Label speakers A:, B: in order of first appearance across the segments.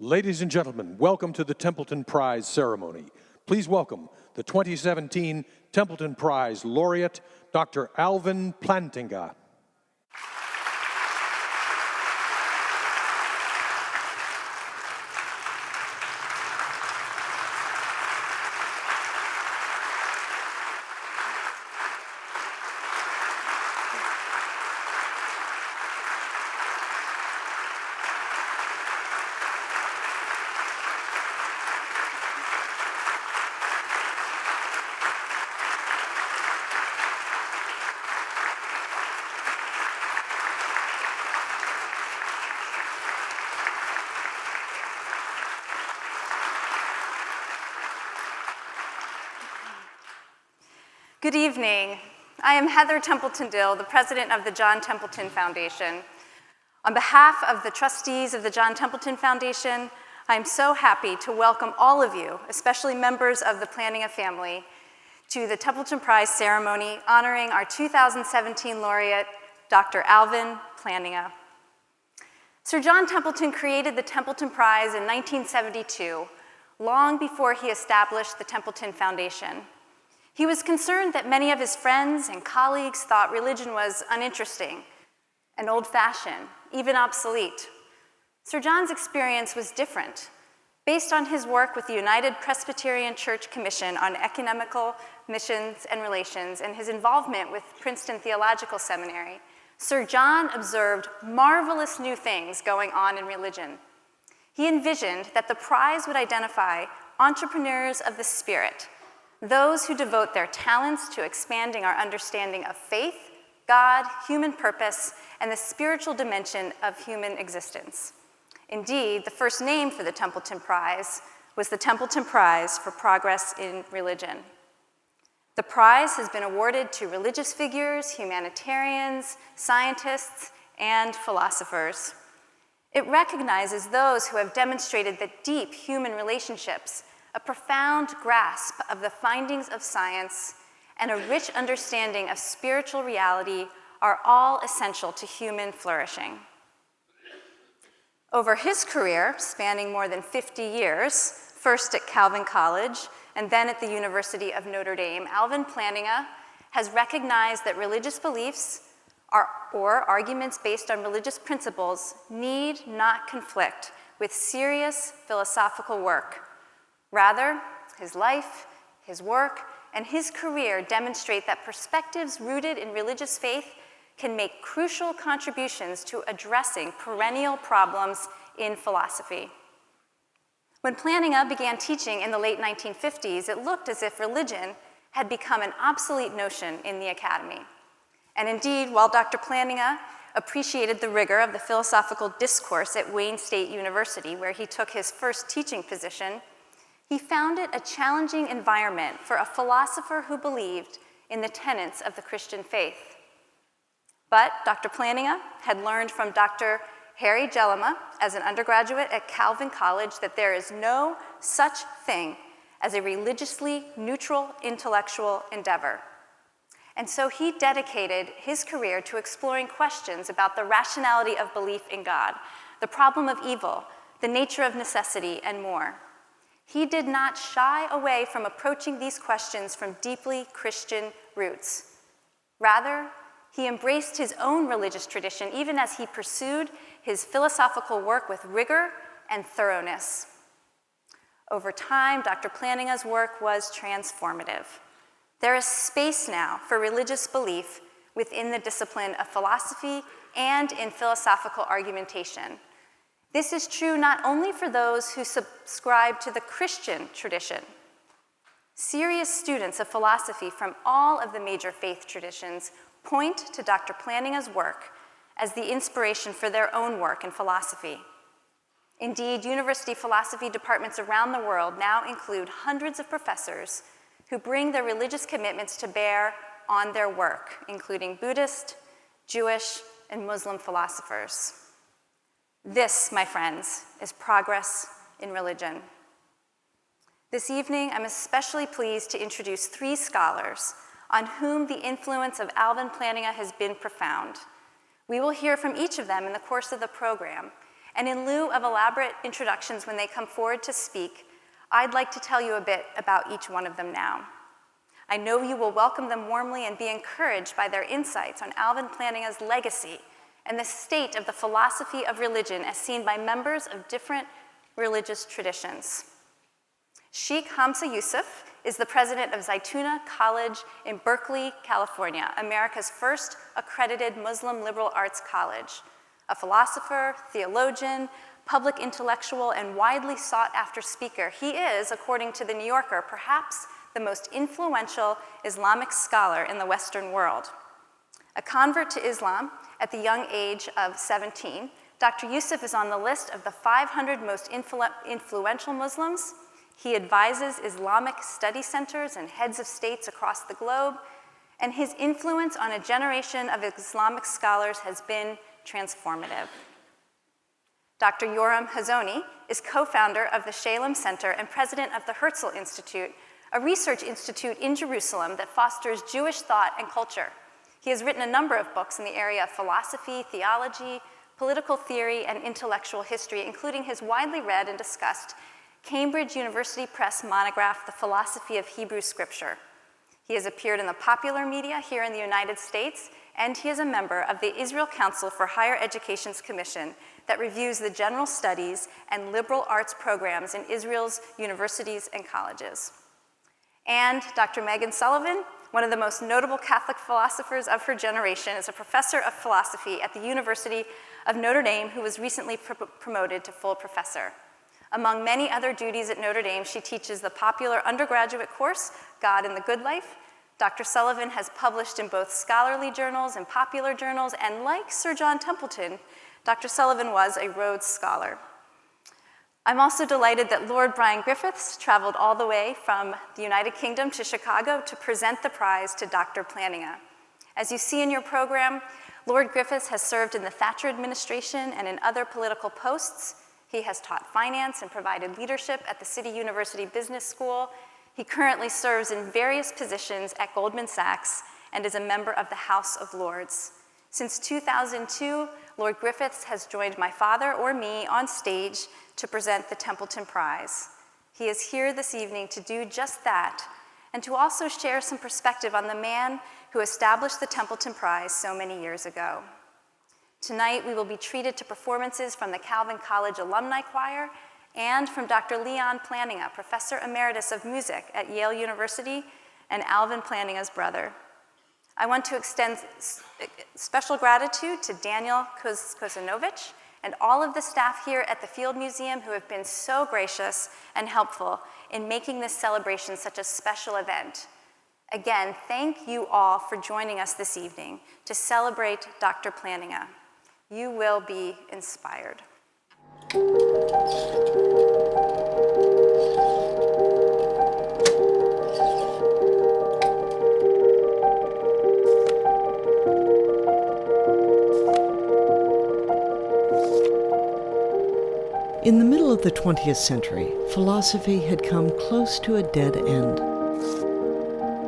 A: Ladies and gentlemen, welcome to the Templeton Prize ceremony. Please welcome the 2017 Templeton Prize Laureate, Dr. Alvin Plantinga.
B: Good evening. I am Heather Templeton-Dill, the president of the John Templeton Foundation. On behalf of the trustees of the John Templeton Foundation, I am so happy to welcome all of you, especially members of the Plantinga family, to the Templeton Prize ceremony honoring our 2017 laureate, Dr. Alvin Plantinga. Sir John Templeton created the Templeton Prize in 1972, long before he established the Templeton Foundation. He was concerned that many of his friends and colleagues thought religion was uninteresting and old-fashioned, even obsolete. Sir John's experience was different. Based on his work with the United Presbyterian Church Commission on Ecumenical Missions and Relations and his involvement with Princeton Theological Seminary, Sir John observed marvelous new things going on in religion. He envisioned that the prize would identify entrepreneurs of the spirit, those who devote their talents to expanding our understanding of faith, God, human purpose, and the spiritual dimension of human existence. Indeed, the first name for the Templeton Prize was the Templeton Prize for Progress in Religion. The prize has been awarded to religious figures, humanitarians, scientists, and philosophers. It recognizes those who have demonstrated that deep human relationships, a profound grasp of the findings of science, and a rich understanding of spiritual reality are all essential to human flourishing. Over his career, spanning more than 50 years, first at Calvin College and then at the University of Notre Dame, Alvin Plantinga has recognized that religious beliefs or arguments based on religious principles need not conflict with serious philosophical work. Rather, his life, his work, and his career demonstrate that perspectives rooted in religious faith can make crucial contributions to addressing perennial problems in philosophy. When Plantinga began teaching in the late 1950s, it looked as if religion had become an obsolete notion in the academy. And indeed, while Dr. Plantinga appreciated the rigor of the philosophical discourse at Wayne State University, where he took his first teaching position, he found it a challenging environment for a philosopher who believed in the tenets of the Christian faith. But Dr. Plantinga had learned from Dr. Harry Jellema as an undergraduate at Calvin College that there is no such thing as a religiously neutral intellectual endeavor. And so he dedicated his career to exploring questions about the rationality of belief in God, the problem of evil, the nature of necessity, and more. He did not shy away from approaching these questions from deeply Christian roots. Rather, he embraced his own religious tradition even as he pursued his philosophical work with rigor and thoroughness. Over time, Dr. Plantinga's work was transformative. There is space now for religious belief within the discipline of philosophy and in philosophical argumentation. This is true not only for those who subscribe to the Christian tradition. Serious students of philosophy from all of the major faith traditions point to Dr. Plantinga's work as the inspiration for their own work in philosophy. Indeed, university philosophy departments around the world now include hundreds of professors who bring their religious commitments to bear on their work, including Buddhist, Jewish, and Muslim philosophers. This, my friends, is progress in religion. This evening, I'm especially pleased to introduce three scholars on whom the influence of Alvin Plantinga has been profound. We will hear from each of them in the course of the program, And in lieu of elaborate introductions when they come forward to speak, I'd like to tell you a bit about each one of them now. I know you will welcome them warmly and be encouraged by their insights on Alvin Plantinga's legacy and the state of the philosophy of religion as seen by members of different religious traditions. Sheikh Hamza Yusuf is the president of Zaytuna College in Berkeley, California, America's first accredited Muslim liberal arts college. A philosopher, theologian, public intellectual, and widely sought-after speaker, he is, according to The New Yorker, perhaps the most influential Islamic scholar in the Western world. A convert to Islam at the young age of 17, Dr. Yusuf is on the list of the 500 most influential Muslims. He advises Islamic study centers and heads of states across the globe, and his influence on a generation of Islamic scholars has been transformative. Dr. Yoram Hazony is co-founder of the Shalem Center and president of the Herzl Institute, a research institute in Jerusalem that fosters Jewish thought and culture. He has written a number of books in the area of philosophy, theology, political theory, and intellectual history, including his widely read and discussed Cambridge University Press monograph, The Philosophy of Hebrew Scripture. He has appeared in the popular media here in the United States, and he is a member of the Israel Council for Higher Education's Commission that reviews the general studies and liberal arts programs in Israel's universities and colleges. And Dr. Meghan Sullivan, one of the most notable Catholic philosophers of her generation, is a professor of philosophy at the University of Notre Dame who was recently promoted to full professor. Among many other duties at Notre Dame, she teaches the popular undergraduate course, God and the Good Life. Dr. Sullivan has published in both scholarly journals and popular journals, and like Sir John Templeton, Dr. Sullivan was a Rhodes Scholar. I'm also delighted that Lord Brian Griffiths traveled all the way from the United Kingdom to Chicago to present the prize to Dr. Plantinga. As you see in your program, Lord Griffiths has served in the Thatcher administration and in other political posts. He has taught finance and provided leadership at the City University Business School. He currently serves in various positions at Goldman Sachs and is a member of the House of Lords. Since 2002, Lord Griffiths has joined my father or me on stage to present the Templeton Prize. He is here this evening to do just that, and to also share some perspective on the man who established the Templeton Prize so many years ago. Tonight, we will be treated to performances from the Calvin College Alumni Choir and from Dr. Leon Plantinga, Professor Emeritus of Music at Yale University and Alvin Plantinga's brother. I want to extend special gratitude to Daniel Kozanovich and all of the staff here at the Field Museum who have been so gracious and helpful in making this celebration such a special event. Again, thank you all for joining us this evening to celebrate Dr. Plantinga. You will be inspired.
C: In the middle of the 20th century, philosophy had come close to a dead end.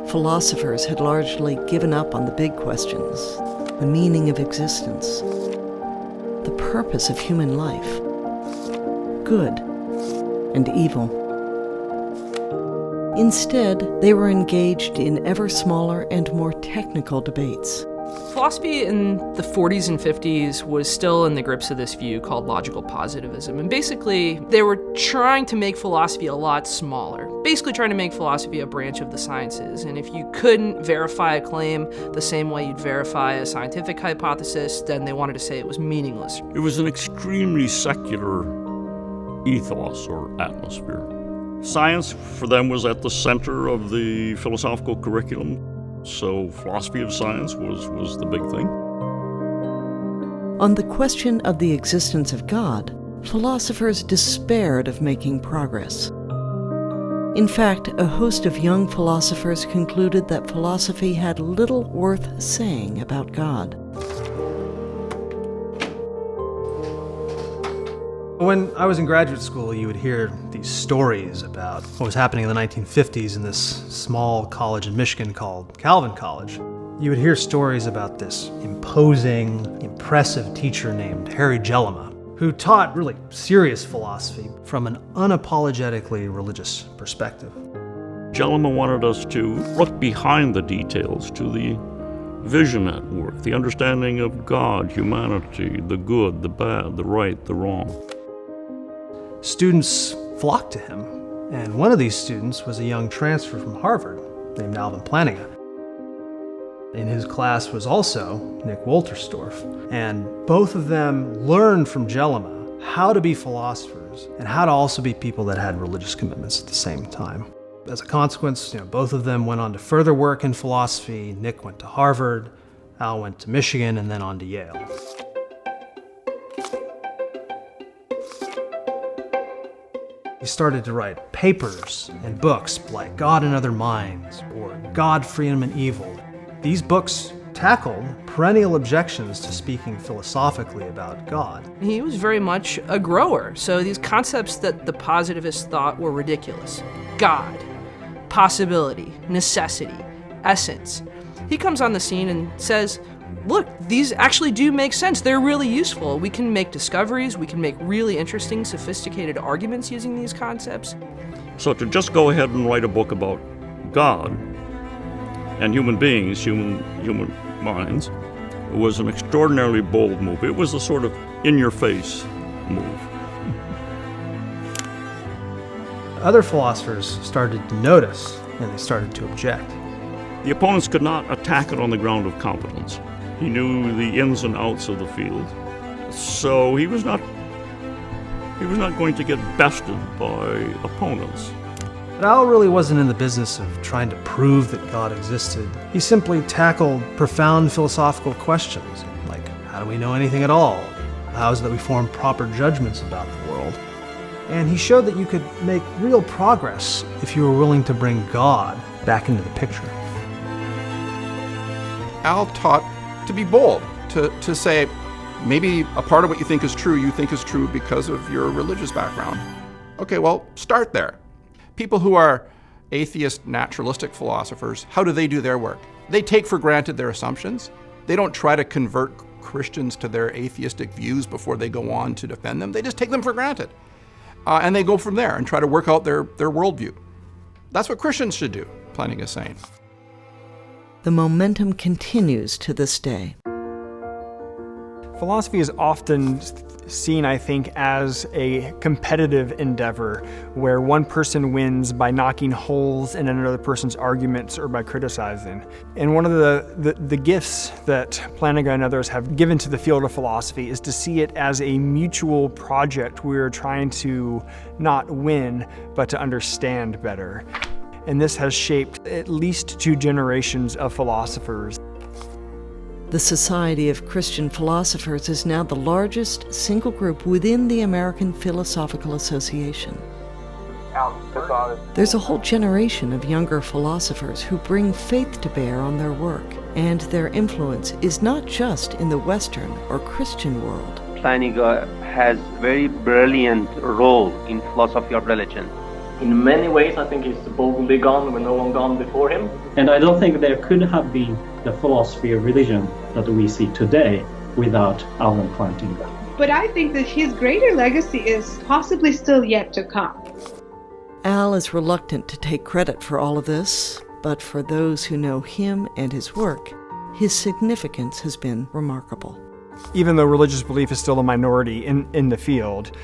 C: Philosophers had largely given up on the big questions, the meaning of existence, the purpose of human life, good and evil. Instead, they were engaged in ever smaller and more technical debates.
D: Philosophy in the 40s and 50s was still in the grips of this view called logical positivism. And basically, they were trying to make philosophy a lot smaller. Basically trying to make philosophy a branch of the sciences. And if you couldn't verify a claim the same way you'd verify a scientific hypothesis, then they wanted to say it was meaningless.
E: It was an extremely secular ethos or atmosphere. Science, for them, was at the center of the philosophical curriculum. So philosophy of science was the big thing.
C: On the question of the existence of God, philosophers despaired of making progress. In fact, a host of young philosophers concluded that philosophy had little worth saying about God.
F: When I was in graduate school, you would hear these stories about what was happening in the 1950s in this small college in Michigan called Calvin College. You would hear stories about this imposing, impressive teacher named Harry Jellema. who taught really serious philosophy from an unapologetically religious perspective.
E: Jellema wanted us to look behind the details to the vision at work, the understanding of God, humanity, the good, the bad, the right, the wrong.
F: Students flocked to him, and one of these students was a young transfer from Harvard named Alvin Plantinga. In his class was also Nick Wolterstorff, and both of them learned from Jellema how to be philosophers and how to also be people that had religious commitments at the same time. As a consequence, both of them went on to further work in philosophy. Nick went to Harvard, Al went to Michigan, and then on to Yale. He started to write papers and books like God and Other Minds or God, Freedom, and Evil. These books tackled perennial objections to speaking philosophically about God.
D: He was very much a grower, so these concepts that the positivists thought were ridiculous, God, possibility, necessity, essence. He comes on the scene and says, look, these actually do make sense. They're really useful. We can make discoveries. We can make really interesting, sophisticated arguments using these concepts.
E: So to just go ahead and write a book about God and human beings, human minds, was an extraordinarily bold move. It was a sort of in-your-face move.
F: Other philosophers started to notice, and they started to object.
E: The opponents could not attack it on the ground of competence. He knew the ins and outs of the field, so he was not going to get bested by opponents.
F: But Al really wasn't in the business of trying to prove that God existed. He simply tackled profound philosophical questions, like how do we know anything at all? How is it that we form proper judgments about the world? And he showed that you could make real progress if you were willing to bring God back into the picture.
G: Al taught to be bold, to say, maybe a part of what you think is true because of your religious background. Okay, well, start there. People who are atheist, naturalistic philosophers, how do they do their work? They take for granted their assumptions. They don't try to convert Christians to their atheistic views before they go on to defend them. They just take them for granted. And they go from there and try to work out their worldview. That's what Christians should do, Plantinga is saying.
C: The momentum continues to this day.
H: Philosophy is often seen, I think, as a competitive endeavor where one person wins by knocking holes in another person's arguments or by criticizing. And one of the gifts that Plantinga and others have given to the field of philosophy is to see it as a mutual project. We're trying to not win, but to understand better. And this has shaped at least 2 generations of philosophers.
C: The Society of Christian Philosophers is now the largest single group within the American Philosophical Association. There's a whole generation of younger philosophers who bring faith to bear on their work, and their influence is not just in the Western or Christian world.
I: Plantinga has a very brilliant role in philosophy of religion.
J: In many ways, I think he's boldly gone when no one gone before him.
K: And I don't think there could have been the philosophy of religion that we see today without Alvin Plantinga.
L: But I think that his greater legacy is possibly still yet to come.
C: Al is reluctant to take credit for all of this, but for those who know him and his work, his significance has been remarkable.
H: Even though religious belief is still a minority in the field,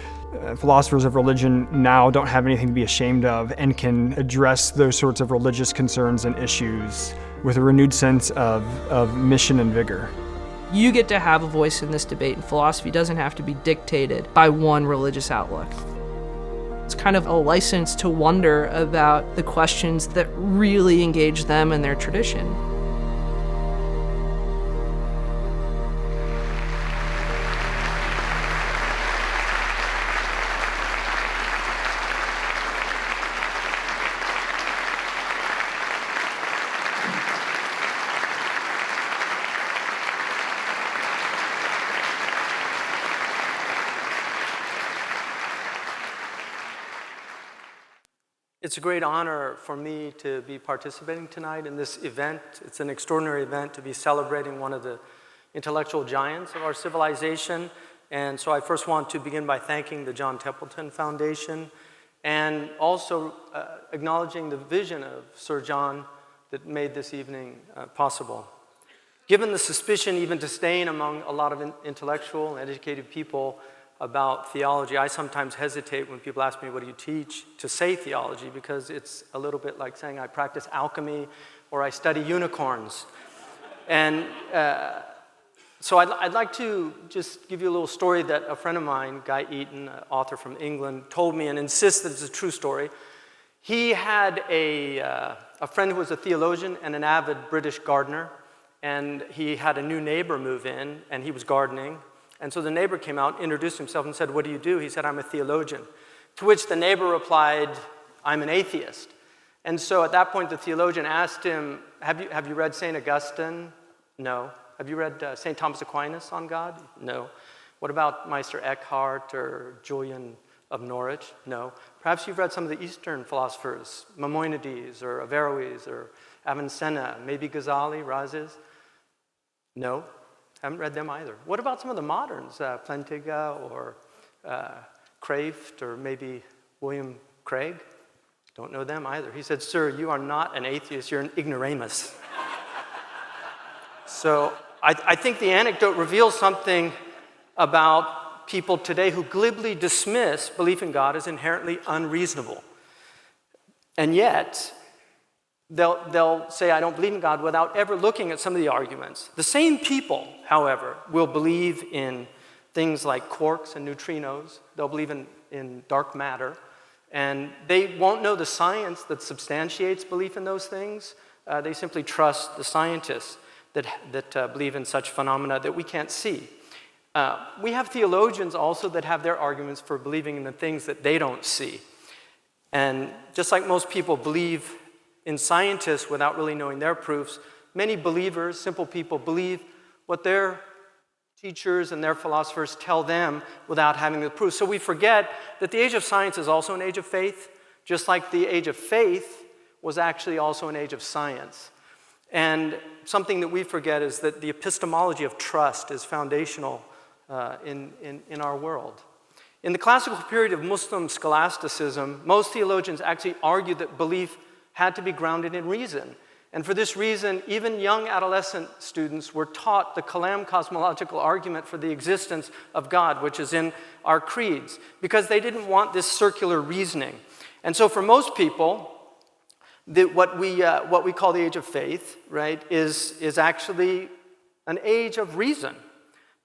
H: philosophers of religion now don't have anything to be ashamed of and can address those sorts of religious concerns and issues with a renewed sense of mission and vigor.
D: You get to have a voice in this debate, and philosophy doesn't have to be dictated by one religious outlook. It's kind of a license to wonder about the questions that really engage them and their tradition.
M: It's a great honor for me to be participating tonight in this event. It's an extraordinary event to be celebrating one of the intellectual giants of our civilization And so I first want to begin by thanking the John Templeton Foundation and also acknowledging the vision of Sir John that made this evening possible. Given the suspicion, even disdain among a lot of intellectual and educated people about theology, I sometimes hesitate when people ask me, what do you teach, to say theology, because it's a little bit like saying I practice alchemy or I study unicorns. And so I'd like to just give you a little story that a friend of mine, Guy Eaton, an author from England, told me and insists that it's a true story. He had a friend who was a theologian and an avid British gardener, and he had a new neighbor move in, and he was gardening. And so the neighbor came out, introduced himself, and said, what do you do? He said, I'm a theologian. To which the neighbor replied, I'm an atheist. And so at that point, the theologian asked him, have you read St. Augustine? No. Have you read St. Thomas Aquinas on God? No. What about Meister Eckhart or Julian of Norwich? No. Perhaps you've read some of the Eastern philosophers, Maimonides or Averroes or Avicenna, maybe Ghazali, Razes? No. Haven't read them either. What about some of the moderns, Plantinga or Kraft or maybe William Craig? Don't know them either. He said, sir, you are not an atheist, you're an ignoramus. So I think the anecdote reveals something about people today who glibly dismiss belief in God as inherently unreasonable. And yet, they'll say, I don't believe in God, without ever looking at some of the arguments. The same people, however, will believe in things like quarks and neutrinos. They'll believe in dark matter. And they won't know the science that substantiates belief in those things. They simply trust the scientists that believe in such phenomena that we can't see. We have theologians also that have their arguments for believing in the things that they don't see. And just like most people believe in scientists without really knowing their proofs, many believers, simple people, believe what their teachers and their philosophers tell them without having the proof. So we forget that the age of science is also an age of faith, just like the age of faith was actually also an age of science. And something that we forget is that the epistemology of trust is foundational in our world. In the classical period of Muslim scholasticism, most theologians actually argued that belief had to be grounded in reason. And for this reason, even young adolescent students were taught the Kalam cosmological argument for the existence of God, which is in our creeds, because they didn't want this circular reasoning. And so for most people, what we call the age of faith, right, is actually an age of reason.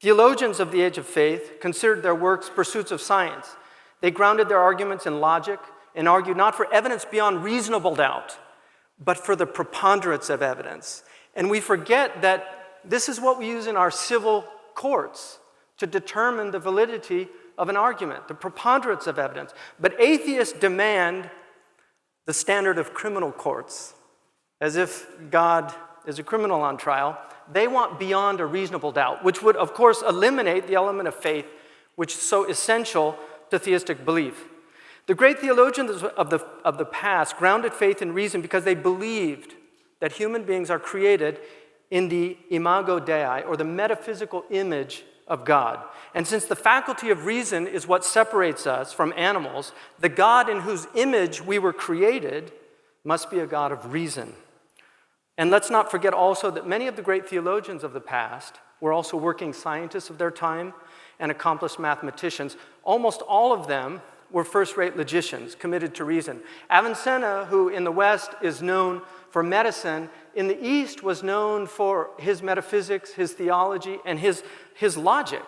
M: Theologians of the age of faith considered their works pursuits of science. They grounded their arguments in logic and argued not for evidence beyond reasonable doubt, but for the preponderance of evidence. And we forget that this is what we use in our civil courts to determine the validity of an argument, the preponderance of evidence. But atheists demand the standard of criminal courts, as if God is a criminal on trial. They want beyond a reasonable doubt, which would, of course, eliminate the element of faith, which is so essential to theistic belief. The great theologians of the past grounded faith in reason because they believed that human beings are created in the imago Dei, or the metaphysical image of God. And since the faculty of reason is what separates us from animals, the God in whose image we were created must be a God of reason. And let's not forget also that many of the great theologians of the past were also working scientists of their time and accomplished mathematicians. Almost all of them were first-rate logicians committed to reason. Avicenna, who in the West is known for medicine, in the East was known for his metaphysics, his theology, and his logic.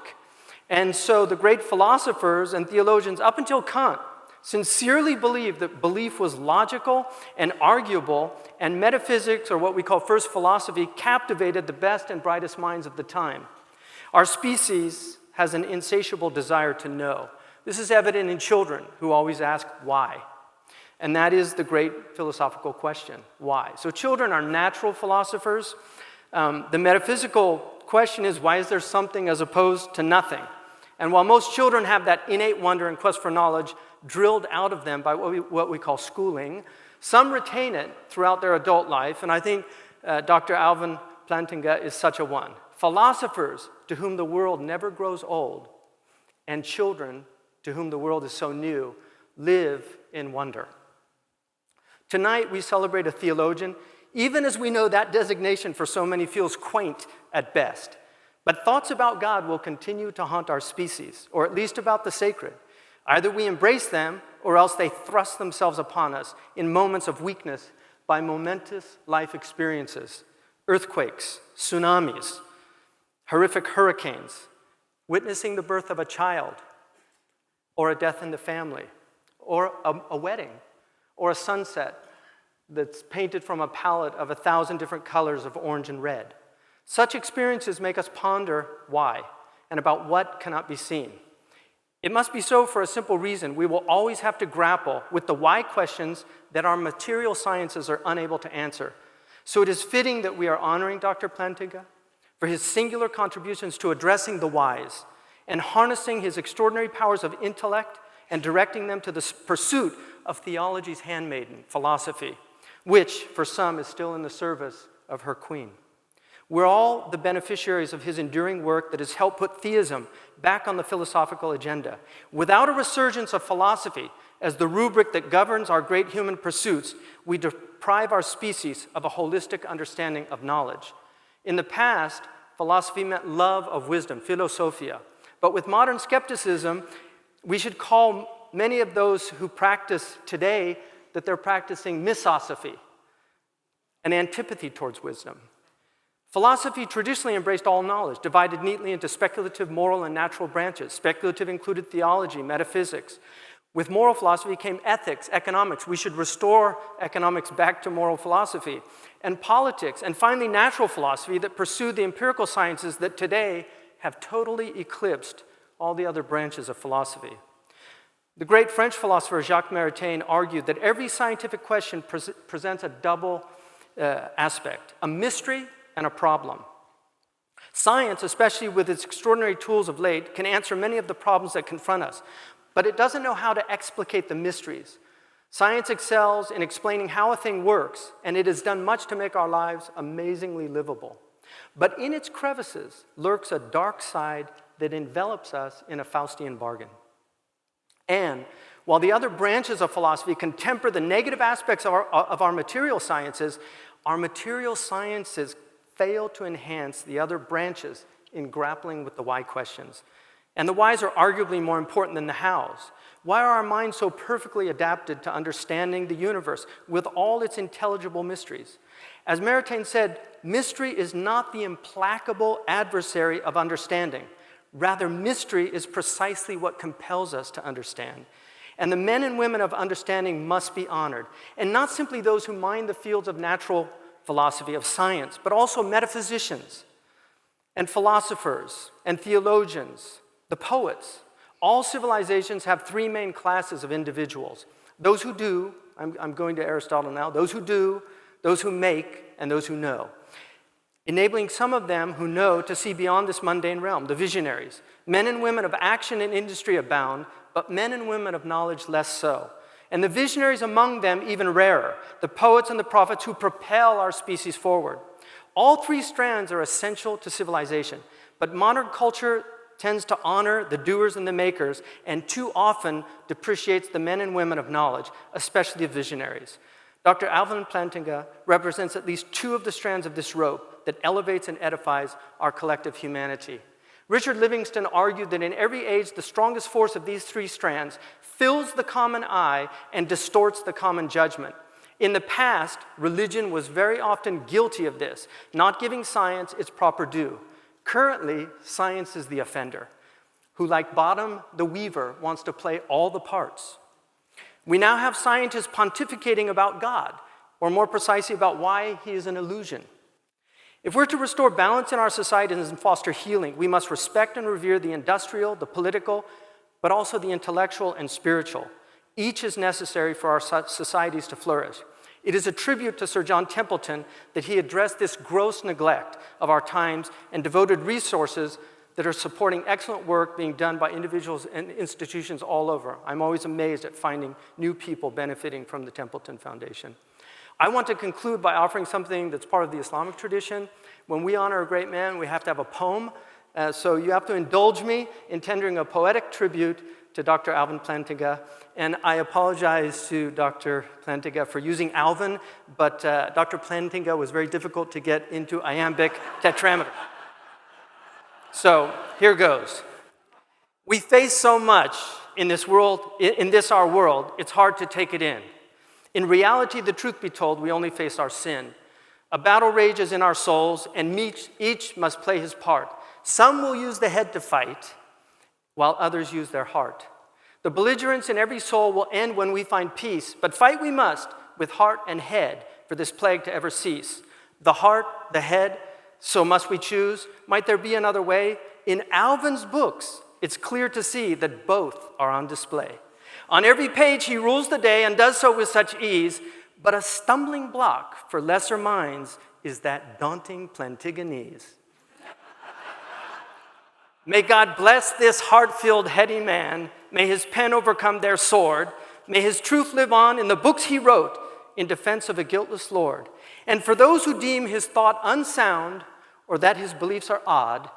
M: And so the great philosophers and theologians up until Kant sincerely believed that belief was logical and arguable, and metaphysics, or what we call first philosophy, captivated the best and brightest minds of the time. Our species has an insatiable desire to know. This is evident in children who always ask why. And that is the great philosophical question, why? So children are natural philosophers. The metaphysical question is, why is there something as opposed to nothing? And while most children have that innate wonder and quest for knowledge drilled out of them by what we call schooling, some retain it throughout their adult life, and I think Dr. Alvin Plantinga is such a one. Philosophers to whom the world never grows old and children, to whom the world is so new, live in wonder. Tonight, we celebrate a theologian, even as we know that designation for so many feels quaint at best. But thoughts about God will continue to haunt our species, or at least about the sacred. Either we embrace them, or else they thrust themselves upon us in moments of weakness by momentous life experiences, earthquakes, tsunamis, horrific hurricanes, witnessing the birth of a child, or a death in the family, or a wedding, or a sunset that's painted from a palette of 1,000 different colors of orange and red. Such experiences make us ponder why and about what cannot be seen. It must be so for a simple reason. We will always have to grapple with the why questions that our material sciences are unable to answer. So it is fitting that we are honoring Dr. Plantinga for his singular contributions to addressing the whys and harnessing his extraordinary powers of intellect and directing them to the pursuit of theology's handmaiden, philosophy, which for some is still in the service of her queen. We're all the beneficiaries of his enduring work that has helped put theism back on the philosophical agenda. Without a resurgence of philosophy as the rubric that governs our great human pursuits, we deprive our species of a holistic understanding of knowledge. In the past, philosophy meant love of wisdom, philosophia. But with modern skepticism, we should call many of those who practice today that they're practicing misosophy, an antipathy towards wisdom. Philosophy traditionally embraced all knowledge, divided neatly into speculative, moral, and natural branches. Speculative included theology, metaphysics. With moral philosophy came ethics, economics. We should restore economics back to moral philosophy. And politics, and finally natural philosophy that pursued the empirical sciences that today have totally eclipsed all the other branches of philosophy. The great French philosopher Jacques Maritain argued that every scientific question presents a double aspect, a mystery and a problem. Science, especially with its extraordinary tools of late, can answer many of the problems that confront us, but it doesn't know how to explicate the mysteries. Science excels in explaining how a thing works, and it has done much to make our lives amazingly livable. But in its crevices lurks a dark side that envelops us in a Faustian bargain. And while the other branches of philosophy can temper the negative aspects of our material sciences fail to enhance the other branches in grappling with the why questions. And the whys are arguably more important than the hows. Why are our minds so perfectly adapted to understanding the universe with all its intelligible mysteries? As Maritain said, mystery is not the implacable adversary of understanding. Rather, mystery is precisely what compels us to understand. And the men and women of understanding must be honored, and not simply those who mine the fields of natural philosophy, of science, but also metaphysicians and philosophers and theologians, the poets. All civilizations have three main classes of individuals. Those who do, I'm going to Aristotle now, those who do, those who make, and those who know. Enabling some of them who know to see beyond this mundane realm, the visionaries. Men and women of action and industry abound, but men and women of knowledge less so. And the visionaries among them even rarer, the poets and the prophets who propel our species forward. All three strands are essential to civilization, but modern culture tends to honor the doers and the makers, and too often depreciates the men and women of knowledge, especially the visionaries. Dr. Alvin Plantinga represents at least two of the strands of this rope that elevates and edifies our collective humanity. Richard Livingston argued that in every age, the strongest force of these three strands fills the common eye and distorts the common judgment. In the past, religion was very often guilty of this, not giving science its proper due. Currently, science is the offender, who, like Bottom the Weaver, wants to play all the parts. We now have scientists pontificating about God, or more precisely about why he is an illusion. If we're to restore balance in our societies and foster healing, we must respect and revere the industrial, the political, but also the intellectual and spiritual. Each is necessary for our societies to flourish. It is a tribute to Sir John Templeton that he addressed this gross neglect of our times and devoted resources that are supporting excellent work being done by individuals and institutions all over. I'm always amazed at finding new people benefiting from the Templeton Foundation. I want to conclude by offering something that's part of the Islamic tradition. When we honor a great man, we have to have a poem So you have to indulge me in tendering a poetic tribute to Dr. Alvin Plantinga. And I apologize to Dr. Plantinga for using Alvin, but Dr. Plantinga was very difficult to get into iambic tetrameter. So here goes. We face so much in this world, in this our world, it's hard to take it in. In reality, the truth be told, we only face our sin. A battle rages in our souls, and each must play his part. Some will use the head to fight, while others use their heart. The belligerence in every soul will end when we find peace, but fight we must with heart and head for this plague to ever cease. The heart, the head, so must we choose. Might there be another way? In Alvin's books, it's clear to see that both are on display. On every page, he rules the day and does so with such ease, but a stumbling block for lesser minds is that daunting Plantinganese. May God bless this heart-filled, heady man. May his pen overcome their sword. May his truth live on in the books he wrote in defense of a guiltless Lord. And for those who deem his thought unsound or that his beliefs are odd,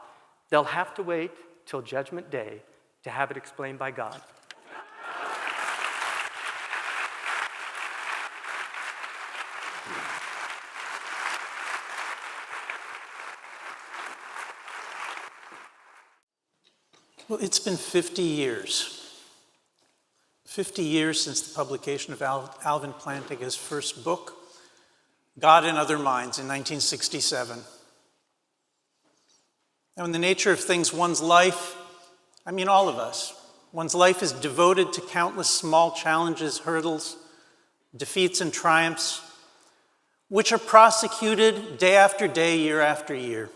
M: they'll have to wait till Judgment Day to have it explained by God.
N: Well, it's been 50 years. 50 years since the publication of Alvin Plantinga's first book, God and Other Minds, in 1967. Now, in the nature of things, one's life, I mean all of us, one's life is devoted to countless small challenges, hurdles, defeats, and triumphs, which are prosecuted day after day, year after year.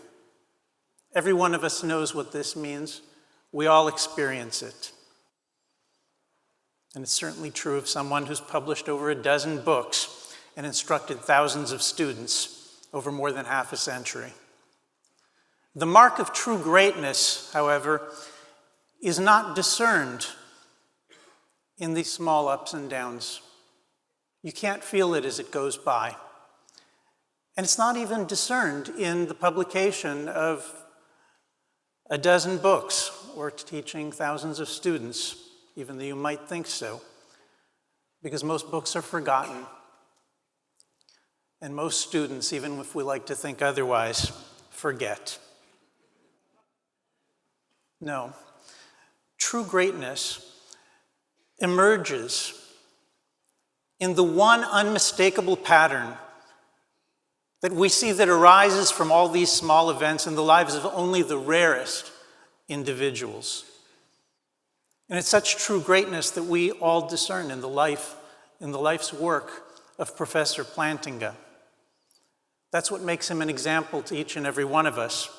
N: Every one of us knows what this means. We all experience it. And it's certainly true of someone who's published over a dozen books and instructed thousands of students over more than half a century. The mark of true greatness, however, is not discerned in these small ups and downs. You can't feel it as it goes by. And it's not even discerned in the publication of a dozen books or teaching thousands of students, even though you might think so, because most books are forgotten. And most students, even if we like to think otherwise, forget. No, true greatness emerges in the one unmistakable pattern that we see that arises from all these small events in the lives of only the rarest individuals. And it's such true greatness that we all discern in the life's work of Professor Plantinga. That's what makes him an example to each and every one of us.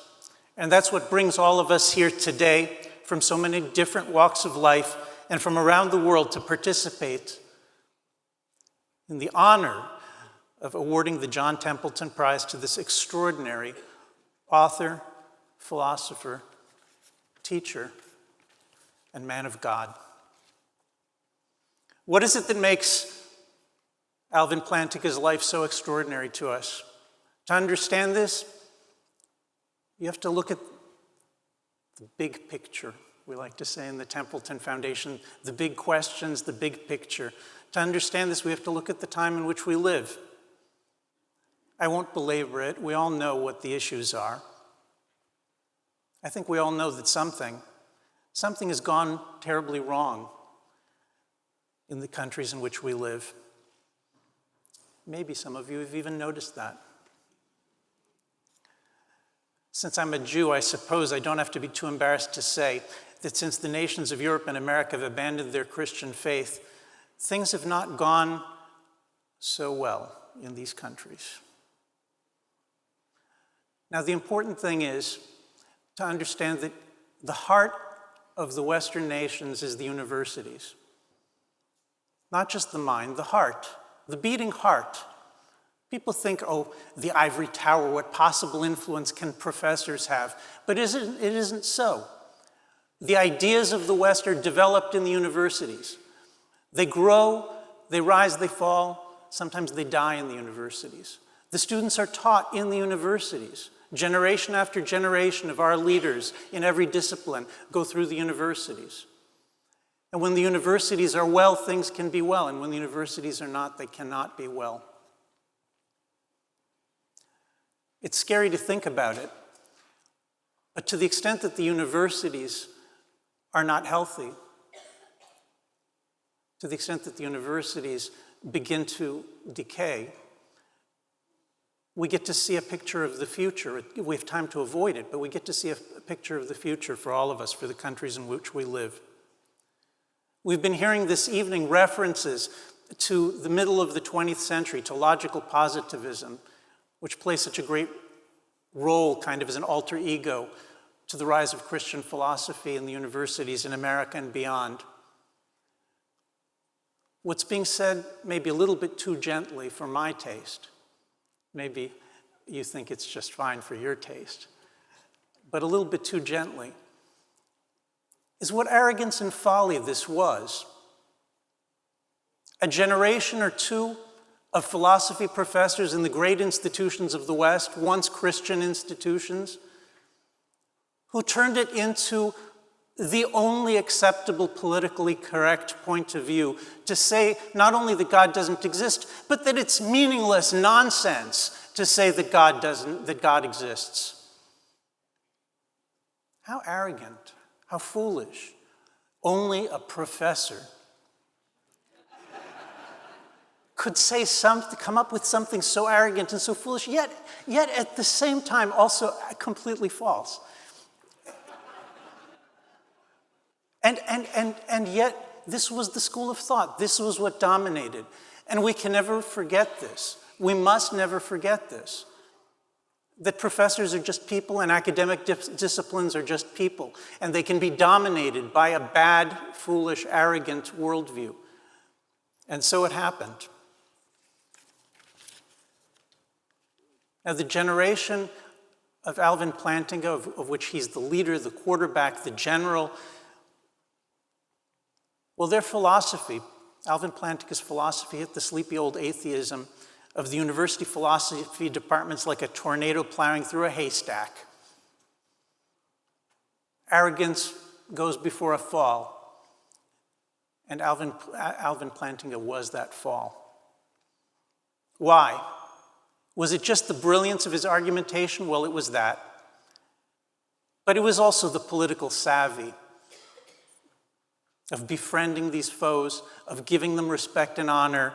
N: And that's what brings all of us here today from so many different walks of life and from around the world to participate in the honor of awarding the John Templeton Prize to this extraordinary author, philosopher, teacher, and man of God. What is it that makes Alvin Plantinga's life so extraordinary to us? To understand this, you have to look at the big picture, we like to say in the Templeton Foundation, the big questions, the big picture. To understand this, we have to look at the time in which we live. I won't belabor it. We all know what the issues are. I think we all know that something has gone terribly wrong in the countries in which we live. Maybe some of you have even noticed that. Since I'm a Jew, I suppose I don't have to be too embarrassed to say that since the nations of Europe and America have abandoned their Christian faith, things have not gone so well in these countries. Now, the important thing is to understand that the heart of the Western nations is the universities. Not just the mind, the heart, the beating heart. People think, oh, the ivory tower, what possible influence can professors have? But it isn't so. The ideas of the West are developed in the universities. They grow, they rise, they fall, sometimes they die in the universities. The students are taught in the universities. Generation after generation of our leaders in every discipline go through the universities. And when the universities are well, things can be well. And when the universities are not, they cannot be well. It's scary to think about it. But to the extent that the universities are not healthy, to the extent that the universities begin to decay, we get to see a picture of the future. We have time to avoid it, but we get to see a picture of the future for all of us, for the countries in which we live. We've been hearing this evening references to the middle of the 20th century, to logical positivism, which plays such a great role kind of as an alter ego to the rise of Christian philosophy in the universities in America and beyond. What's being said maybe a little bit too gently for my taste. Maybe you think it's just fine for your taste, but a little bit too gently, is what arrogance and folly this was. A generation or two of philosophy professors in the great institutions of the West, once Christian institutions, who turned it into the only acceptable politically correct point of view to say not only that God doesn't exist, but that it's meaningless nonsense to say that God exists. How arrogant, how foolish. Only a professor could say something, come up with something so arrogant and so foolish, yet at the same time also completely false. And yet, this was the school of thought. This was what dominated. And we can never forget this. We must never forget this. That professors are just people and academic disciplines are just people. And they can be dominated by a bad, foolish, arrogant worldview. And so it happened. Now, the generation of Alvin Plantinga, of which he's the leader, the quarterback, the general, well, their philosophy, Alvin Plantinga's philosophy, hit the sleepy old atheism of the university philosophy departments like a tornado plowing through a haystack. Arrogance goes before a fall, and Alvin Plantinga was that fall. Why? Was it just the brilliance of his argumentation? Well, it was that. But it was also the political savvy of befriending these foes, of giving them respect and honor,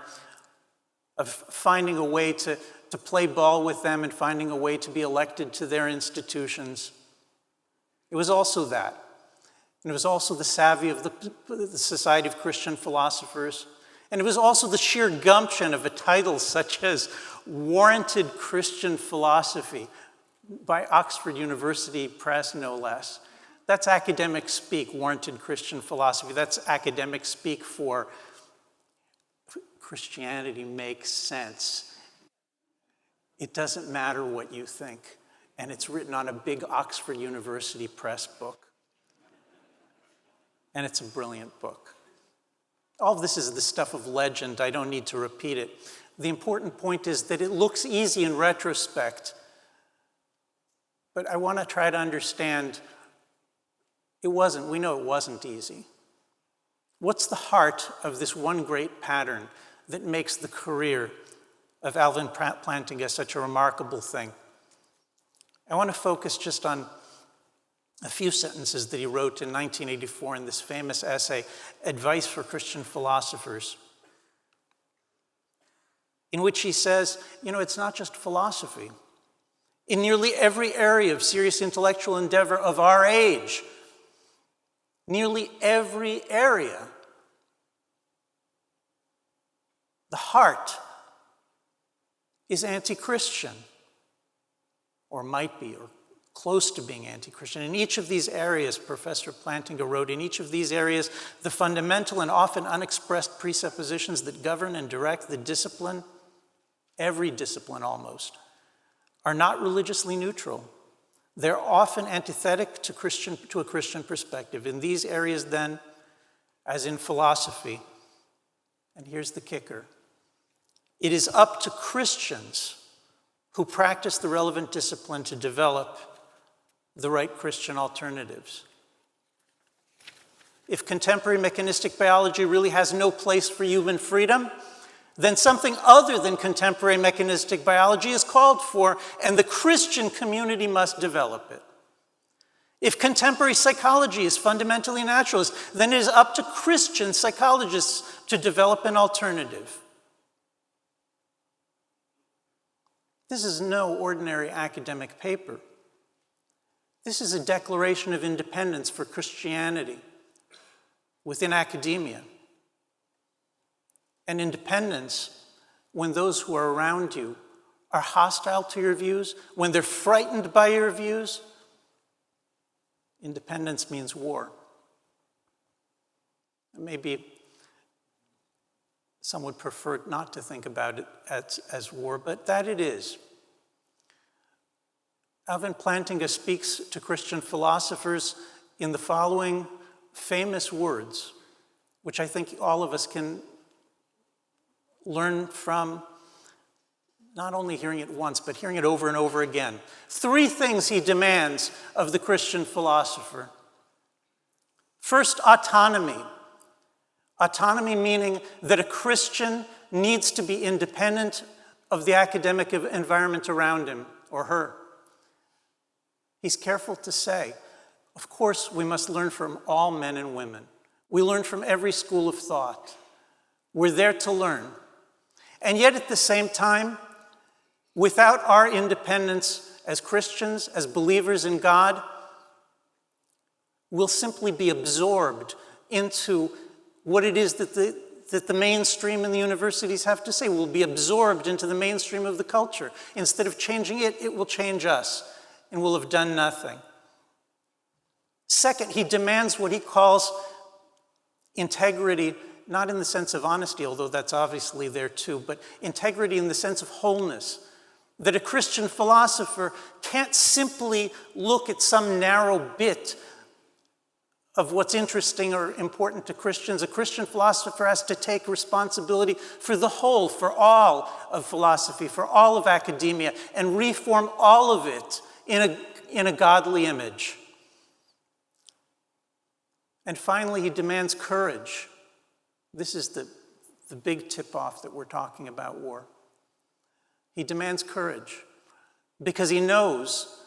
N: of finding a way to play ball with them and finding a way to be elected to their institutions. It was also that. And it was also the savvy of the Society of Christian Philosophers. And it was also the sheer gumption of a title such as Warranted Christian Philosophy by Oxford University Press, no less. That's academic speak, warranted Christian philosophy. That's academic speak for Christianity makes sense. It doesn't matter what you think. And it's written on a big Oxford University Press book. And it's a brilliant book. All of this is the stuff of legend. I don't need to repeat it. The important point is that it looks easy in retrospect. But I want to try to understand it wasn't. We know it wasn't easy. What's the heart of this one great pattern that makes the career of Alvin Plantinga such a remarkable thing? I want to focus just on a few sentences that he wrote in 1984 in this famous essay, Advice for Christian Philosophers, in which he says, it's not just philosophy. In nearly every area of serious intellectual endeavor of our age, nearly every area, the heart is anti-Christian, or might be, or close to being anti-Christian. In each of these areas, Professor Plantinga wrote, in each of these areas, the fundamental and often unexpressed presuppositions that govern and direct the discipline, every discipline almost, are not religiously neutral. They're often antithetic to a Christian perspective. In these areas, then, as in philosophy, and here's the kicker, it is up to Christians who practice the relevant discipline to develop the right Christian alternatives. If contemporary mechanistic biology really has no place for human freedom, then something other than contemporary mechanistic biology is called for, and the Christian community must develop it. If contemporary psychology is fundamentally naturalist, then it is up to Christian psychologists to develop an alternative. This is no ordinary academic paper. This is a declaration of independence for Christianity within academia. And independence when those who are around you are hostile to your views, when they're frightened by your views. Independence means war. Maybe some would prefer not to think about it as war, but that it is. Alvin Plantinga speaks to Christian philosophers in the following famous words, which I think all of us can learn from, not only hearing it once, but hearing it over and over again. 3 things he demands of the Christian philosopher. First, autonomy. Autonomy meaning that a Christian needs to be independent of the academic environment around him or her. He's careful to say, of course, we must learn from all men and women. We learn from every school of thought. We're there to learn. And yet at the same time, without our independence as Christians, as believers in God, we'll simply be absorbed into what it is that the mainstream and the universities have to say. We'll be absorbed into the mainstream of the culture. Instead of changing it, it will change us, and we'll have done nothing. Second, he demands what he calls integrity, not in the sense of honesty, although that's obviously there too, but integrity in the sense of wholeness. That a Christian philosopher can't simply look at some narrow bit of what's interesting or important to Christians. A Christian philosopher has to take responsibility for the whole, for all of philosophy, for all of academia, and reform all of it in a godly image. And finally, he demands courage. This is the big tip-off that we're talking about war. He demands courage because he knows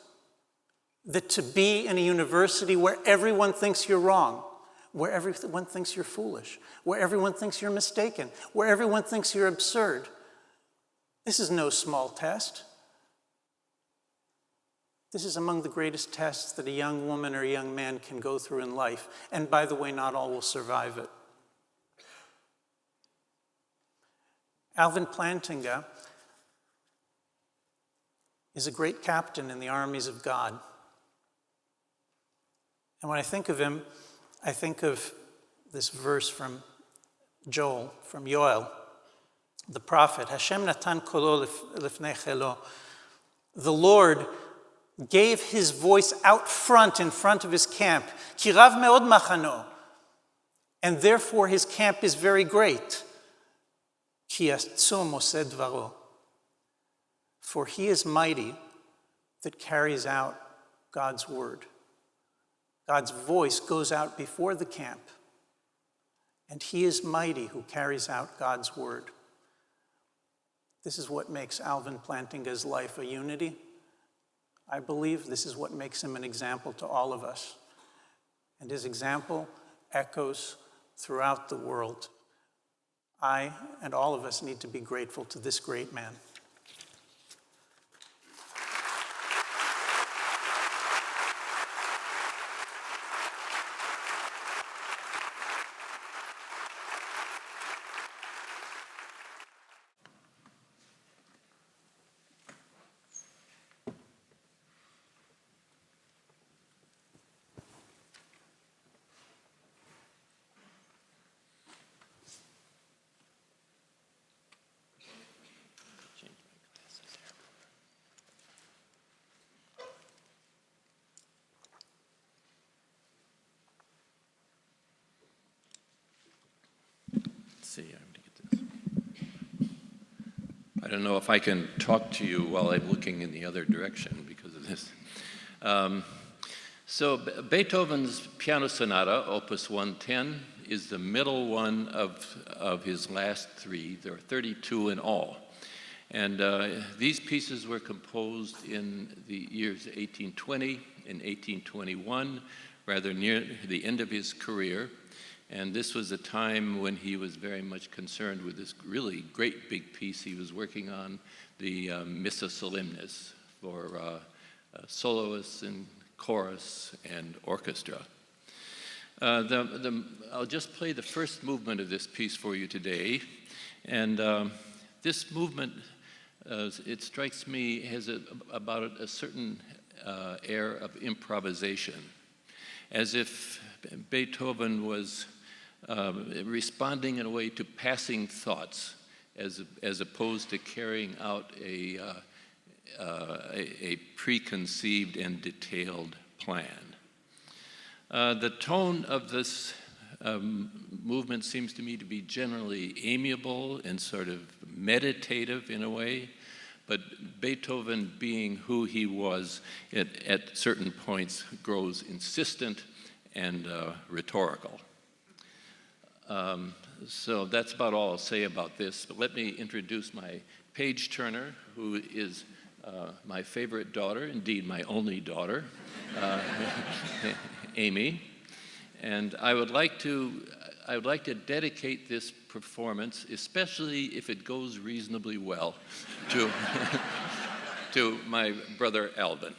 N: that to be in a university where everyone thinks you're wrong, where everyone thinks you're foolish, where everyone thinks you're mistaken, where everyone thinks you're absurd, this is no small test. This is among the greatest tests that a young woman or a young man can go through in life. And by the way, not all will survive it. Alvin Plantinga is a great captain in the armies of God. And when I think of him, I think of this verse from Joel, from Yoel, the prophet. Hashem natan kolo lifnei chelo. The Lord gave his voice out front, in front of his camp. Ki rav meod machano. And therefore his camp is very great. Ki atzom oseh dvaro. For he is mighty that carries out God's word. God's voice goes out before the camp, and he is mighty who carries out God's word. This is what makes Alvin Plantinga's life a unity. I believe this is what makes him an example to all of us. And his example echoes throughout the world. I and all of us need to be grateful to this great man.
O: I don't know if I can talk to you while I'm looking in the other direction because of this. So Beethoven's Piano Sonata, Opus 110, is the middle one of his last three. There are 32 in all. And these pieces were composed in the years 1820 and 1821, rather near the end of his career. And this was a time when he was very much concerned with this really great big piece he was working on, the Missa Solemnis, for soloists and chorus and orchestra. I'll just play the first movement of this piece for you today. And this movement, it strikes me, has about a certain air of improvisation, as if Beethoven was responding in a way to passing thoughts, as opposed to carrying out a preconceived and detailed plan. The tone of this movement seems to me to be generally amiable and sort of meditative in a way, but Beethoven, being who he was, at certain points grows insistent and rhetorical. So that's about all I'll say about this, but let me introduce my page turner, who is my favorite daughter, indeed my only daughter, Amy. And I would like to dedicate this performance, especially if it goes reasonably well, to, to my brother Alvin.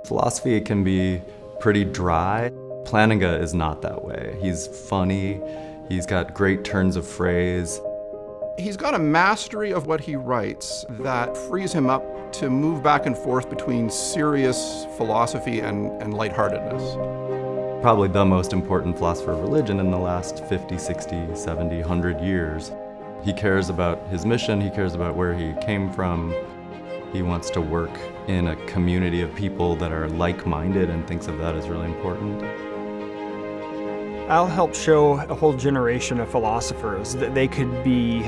P: Philosophy can be pretty dry. Plantinga is not that way. He's funny, he's got great turns of phrase.
G: He's got a mastery of what he writes that frees him up to move back and forth between serious philosophy and lightheartedness.
P: Probably the most important philosopher of religion in the last 50, 60, 70, 100 years. He cares about his mission, he cares about where he came from. He wants to work in a community of people that are like-minded and thinks of that as really important.
H: I'll help show a whole generation of philosophers that they could be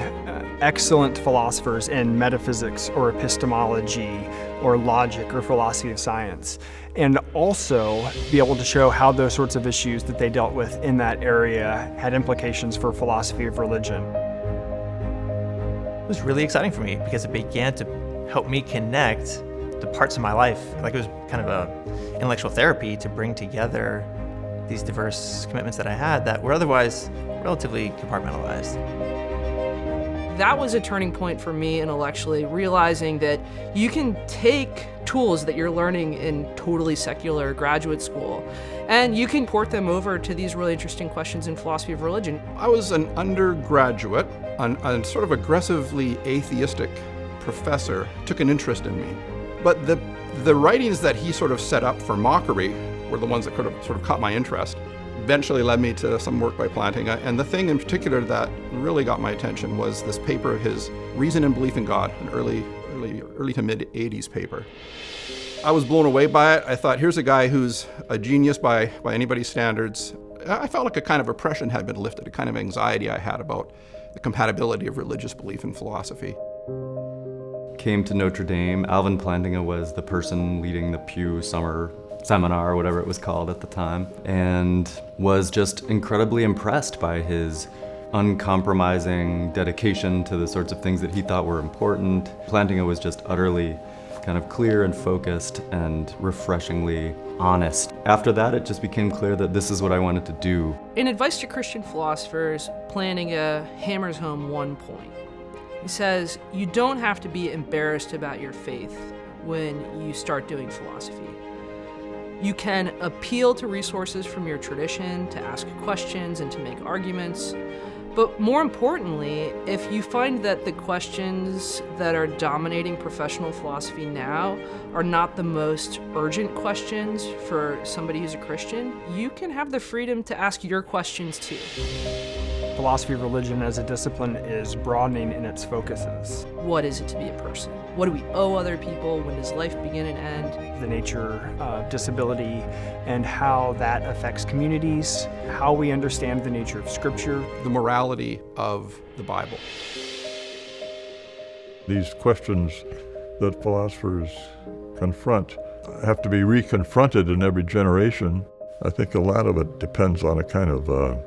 H: excellent philosophers in metaphysics or epistemology or logic or philosophy of science, and also be able to show how those sorts of issues that they dealt with in that area had implications for philosophy of religion.
Q: It was really exciting for me because it began to help me connect the parts of my life. Like, it was kind of a intellectual therapy to bring together these diverse commitments that I had that were otherwise relatively compartmentalized.
D: That was a turning point for me intellectually, realizing that you can take tools that you're learning in totally secular graduate school, and you can port them over to these really interesting questions in philosophy of religion.
G: I was an undergraduate, a sort of aggressively atheistic professor took an interest in me. But the writings that he sort of set up for mockery were the ones that could have sort of caught my interest. Eventually led me to some work by Plantinga, and the thing in particular that really got my attention was this paper of his, Reason and Belief in God, an early to mid-'80s paper. I was blown away by it. I thought, here's a guy who's a genius by anybody's standards. I felt like a kind of oppression had been lifted, a kind of anxiety I had about the compatibility of religious belief and philosophy.
P: Came to Notre Dame. Alvin Plantinga was the person leading the Pew Summer Seminar, or whatever it was called at the time, and was just incredibly impressed by his uncompromising dedication to the sorts of things that he thought were important. Plantinga was just utterly kind of clear and focused and refreshingly honest. After that, it just became clear that this is what I wanted to do.
D: In Advice to Christian Philosophers, Plantinga hammers home one point. He says, you don't have to be embarrassed about your faith when you start doing philosophy. You can appeal to resources from your tradition to ask questions and to make arguments. But more importantly, if you find that the questions that are dominating professional philosophy now are not the most urgent questions for somebody who's a Christian, you can have the freedom to ask your questions too.
H: Philosophy of religion as a discipline is broadening in its focuses.
D: What is it to be a person? What do we owe other people? When does life begin and end?
H: The nature of disability and how that affects communities, how we understand the nature of Scripture.
G: The morality of the Bible.
R: These questions that philosophers confront have to be reconfronted in every generation. I think a lot of it depends on a kind of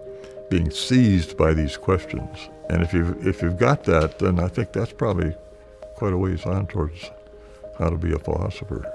R: being seized by these questions. And if you've got that, then I think that's probably quite a ways on towards how to be a philosopher.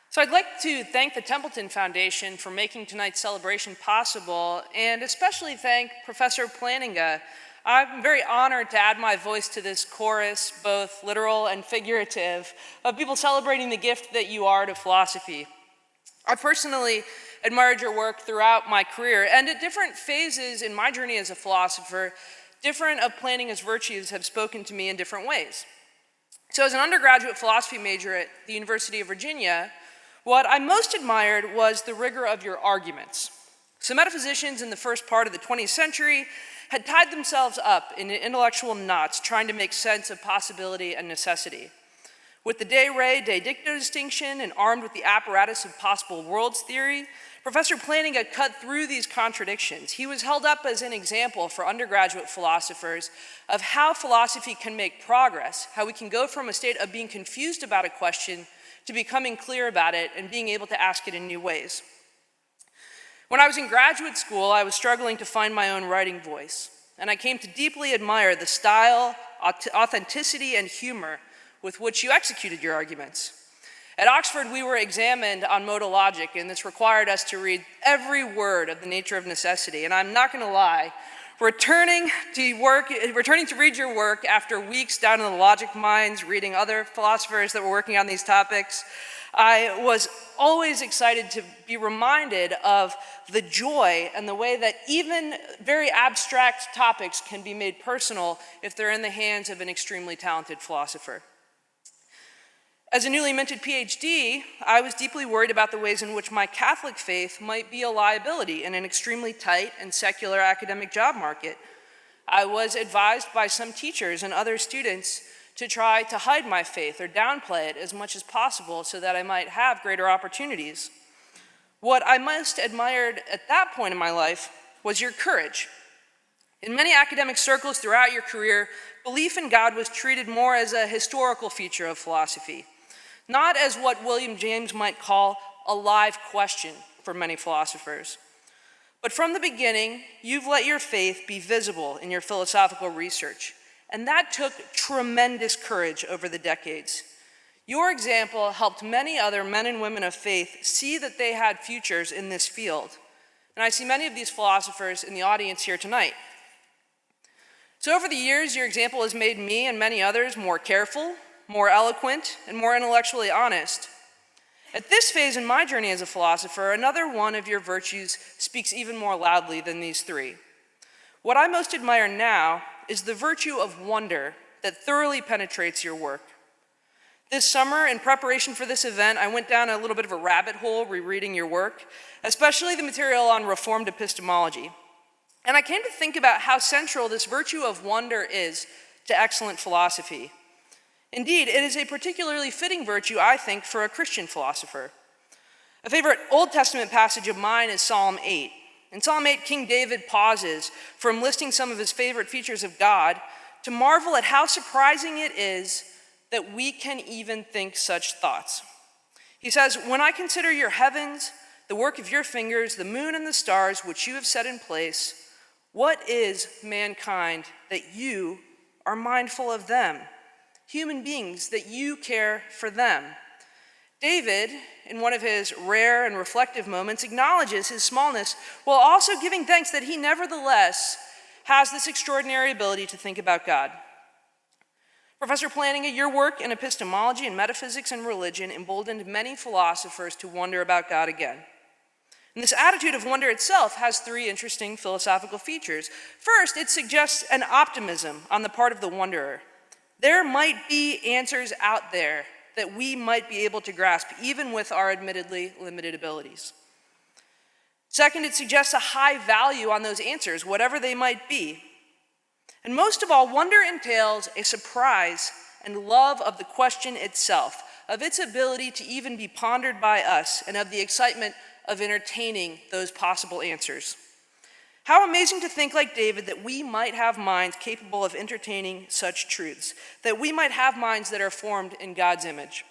D: So I'd like to thank the Templeton Foundation for making tonight's celebration possible, and especially thank Professor Plantinga. I'm very honored to add my voice to this chorus, both literal and figurative, of people celebrating the gift that you are to philosophy. I personally admired your work throughout my career, and at different phases in my journey as a philosopher, different of Plantinga's virtues have spoken to me in different ways. So as an undergraduate philosophy major at the University of Virginia, what I most admired was the rigor of your arguments. So metaphysicians in the first part of the 20th century had tied themselves up in intellectual knots trying to make sense of possibility and necessity. With the de re, de dicto distinction and armed with the apparatus of possible worlds theory, Professor Plantinga cut through these contradictions. He was held up as an example for undergraduate philosophers of how philosophy can make progress, how we can go from a state of being confused about a question to becoming clear about it and being able to ask it in new ways. When I was in graduate school, I was struggling to find my own writing voice. and I came to deeply admire the style, authenticity, and humor with which you executed your arguments. At Oxford, we were examined on modal logic, and this required us to read every word of The Nature of Necessity. And I'm not going to lie, returning to read your work after weeks down in the logic mines, reading other philosophers that were working on these topics, I was always excited to be reminded of the joy and the way that even very abstract topics can be made personal if they're in the hands of an extremely talented philosopher. As a newly minted PhD, I was deeply worried about the ways in which my Catholic faith might be a liability in an extremely tight and secular academic job market. I was advised by some teachers and other students to try to hide my faith or downplay it as much as possible so that I might have greater opportunities. What I most admired at that point in my life was your courage. In many academic circles throughout your career, belief in God was treated more as a historical feature of philosophy, not as what William James might call a live question for many philosophers. But from the beginning, you've let your faith be visible in your philosophical research, and that took tremendous courage over the decades. Your example helped many other men and women of faith see that they had futures in this field. And I see many of these philosophers in the audience here tonight. So over the years, your example has made me and many others more careful, more eloquent, and more intellectually honest. At this phase in my journey as a philosopher, another one of your virtues speaks even more loudly than these three. What I most admire now is the virtue of wonder that thoroughly penetrates your work. This summer, in preparation for this event, I went down a little bit of a rabbit hole rereading your work, especially the material on Reformed epistemology. And I came to think about how central this virtue of wonder is to excellent philosophy. Indeed, it is a particularly fitting virtue, I think, for a Christian philosopher. A favorite Old Testament passage of mine is Psalm 8. In Psalm 8, King David pauses from listing some of his favorite features of God to marvel at how surprising it is that we can even think such thoughts. He says, "When I consider your heavens, the work of your fingers, the moon and the stars which you have set in place, what is mankind that you are mindful of them? Human beings that you care for them." David, in one of his rare and reflective moments, acknowledges his smallness while also giving thanks that he nevertheless has this extraordinary ability to think about God. Professor Plantinga, your work in epistemology and metaphysics and religion emboldened many philosophers to wonder about God again. And this attitude of wonder itself has three interesting philosophical features. First, it suggests an optimism on the part of the wonderer. There might be answers out there that we might be able to grasp, even with our admittedly limited abilities. Second, it suggests a high value on those answers, whatever they might be. And most of all, wonder entails a surprise and love of the question itself, of its ability to even be pondered by us, and of the excitement of entertaining those possible answers. How amazing to think, like David, that we might have minds capable of entertaining such truths, that we might have minds that are formed in God's image.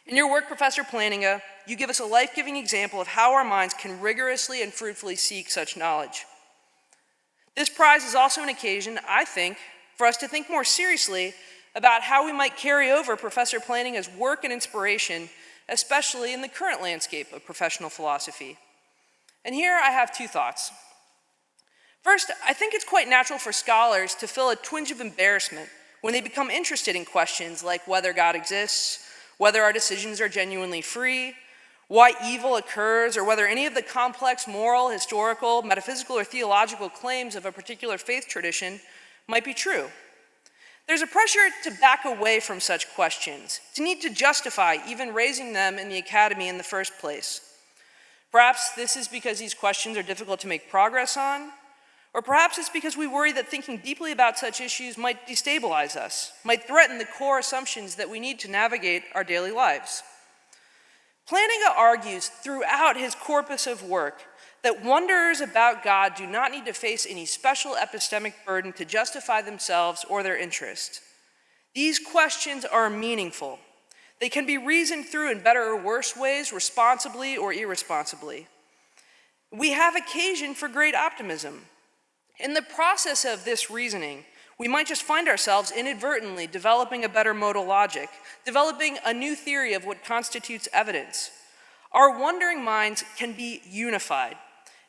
D: In your work, Professor Plantinga, you give us a life-giving example of how our minds can rigorously and fruitfully seek such knowledge. This prize is also an occasion, I think, for us to think more seriously about how we might carry over Professor Plantinga's work and inspiration, especially in the current landscape of professional philosophy. And here I have two thoughts. First, I think it's quite natural for scholars to feel a twinge of embarrassment when they become interested in questions like whether God exists, whether our decisions are genuinely free, why evil occurs, or whether any of the complex moral, historical, metaphysical, or theological claims of a particular faith tradition might be true. There's a pressure to back away from such questions, to need to justify even raising them in the academy in the first place. Perhaps this is because these questions are difficult to make progress on, or perhaps it's because we worry that thinking deeply about such issues might destabilize us, might threaten the core assumptions that we need to navigate our daily lives. Plantinga argues throughout his corpus of work that wonderers about God do not need to face any special epistemic burden to justify themselves or their interest. These questions are meaningful. They can be reasoned through in better or worse ways, responsibly or irresponsibly. We have occasion for great optimism. In the process of this reasoning, we might just find ourselves inadvertently developing a better modal logic, developing a new theory of what constitutes evidence. Our wandering minds can be unified,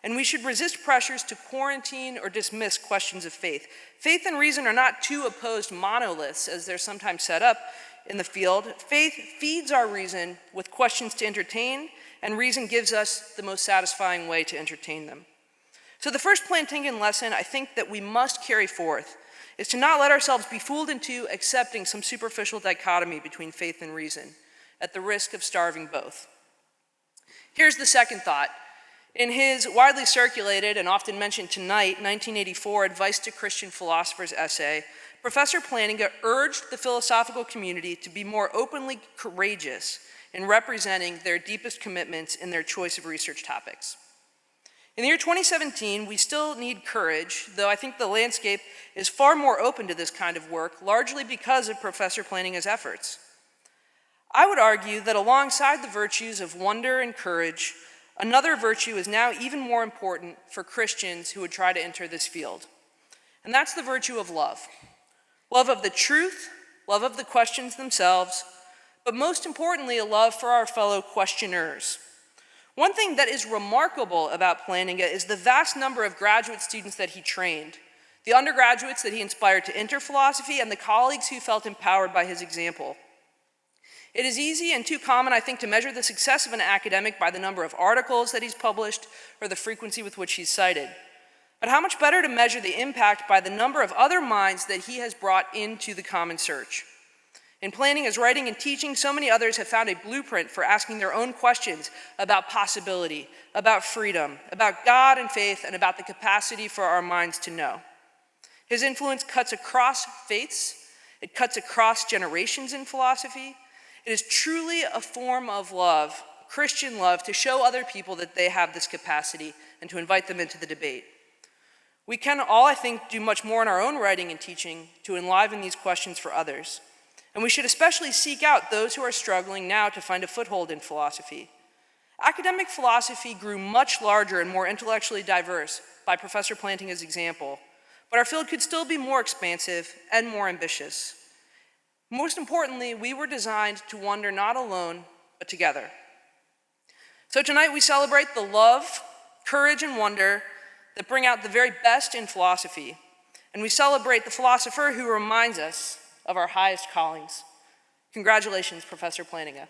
D: and we should resist pressures to quarantine or dismiss questions of faith. Faith and reason are not two opposed monoliths, as they're sometimes set up in the field. Faith feeds our reason with questions to entertain, and reason gives us the most satisfying way to entertain them. So the first Plantingan lesson I think that we must carry forth is to not let ourselves be fooled into accepting some superficial dichotomy between faith and reason, at the risk of starving both. Here's the second thought. In his widely circulated and often mentioned tonight, 1984 Advice to Christian Philosophers essay, Professor Plantinga urged the philosophical community to be more openly courageous in representing their deepest commitments in their choice of research topics. In the year 2017, we still need courage, though I think the landscape is far more open to this kind of work, largely because of Professor Plantinga's efforts. I would argue that alongside the virtues of wonder and courage, another virtue is now even more important for Christians who would try to enter this field, and that's the virtue of love. Love of the truth, love of the questions themselves, but most importantly, a love for our fellow questioners. One thing that is remarkable about Plantinga is the vast number of graduate students that he trained, the undergraduates that he inspired to enter philosophy, and the colleagues who felt empowered by his example. It is easy and too common, I think, to measure the success of an academic by the number of articles that he's published or the frequency with which he's cited. But how much better to measure the impact by the number of other minds that he has brought into the common search. In Plantinga's writing and teaching, so many others have found a blueprint for asking their own questions about possibility, about freedom, about God and faith, and about the capacity for our minds to know. His influence cuts across faiths, it cuts across generations in philosophy. It is truly a form of love, Christian love, to show other people that they have this capacity and to invite them into the debate. We can all, I think, do much more in our own writing and teaching to enliven these questions for others. And we should especially seek out those who are struggling now to find a foothold in philosophy. Academic philosophy grew much larger and more intellectually diverse by Professor Plantinga's example, but our field could still be more expansive and more ambitious. Most importantly, we were designed to wonder not alone, but together. So tonight we celebrate the love, courage, and wonder that bring out the very best in philosophy. And we celebrate the philosopher who reminds us of our highest callings. Congratulations, Professor Plantinga.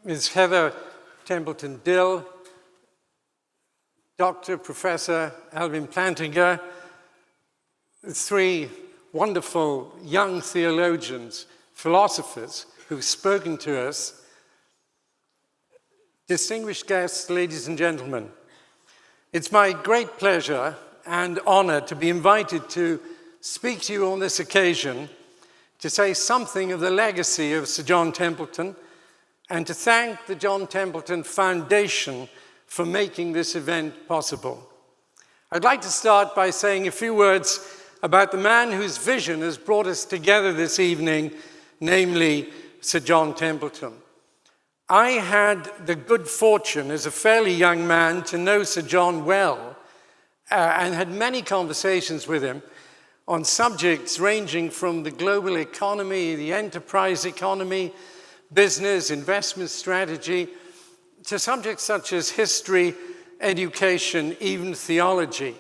S: Ms. Heather Templeton-Dill, Dr. Professor Alvin Plantinga, three wonderful young theologians, philosophers who've spoken to us, distinguished guests, ladies and gentlemen. It's my great pleasure and honor to be invited to speak to you on this occasion, to say something of the legacy of Sir John Templeton, and to thank the John Templeton Foundation for making this event possible. I'd like to start by saying a few words about the man whose vision has brought us together this evening, namely Sir John Templeton. I had the good fortune as a fairly young man to know Sir John well and had many conversations with him on subjects ranging from the global economy, the enterprise economy, business, investment strategy, to subjects such as history, education, even theology.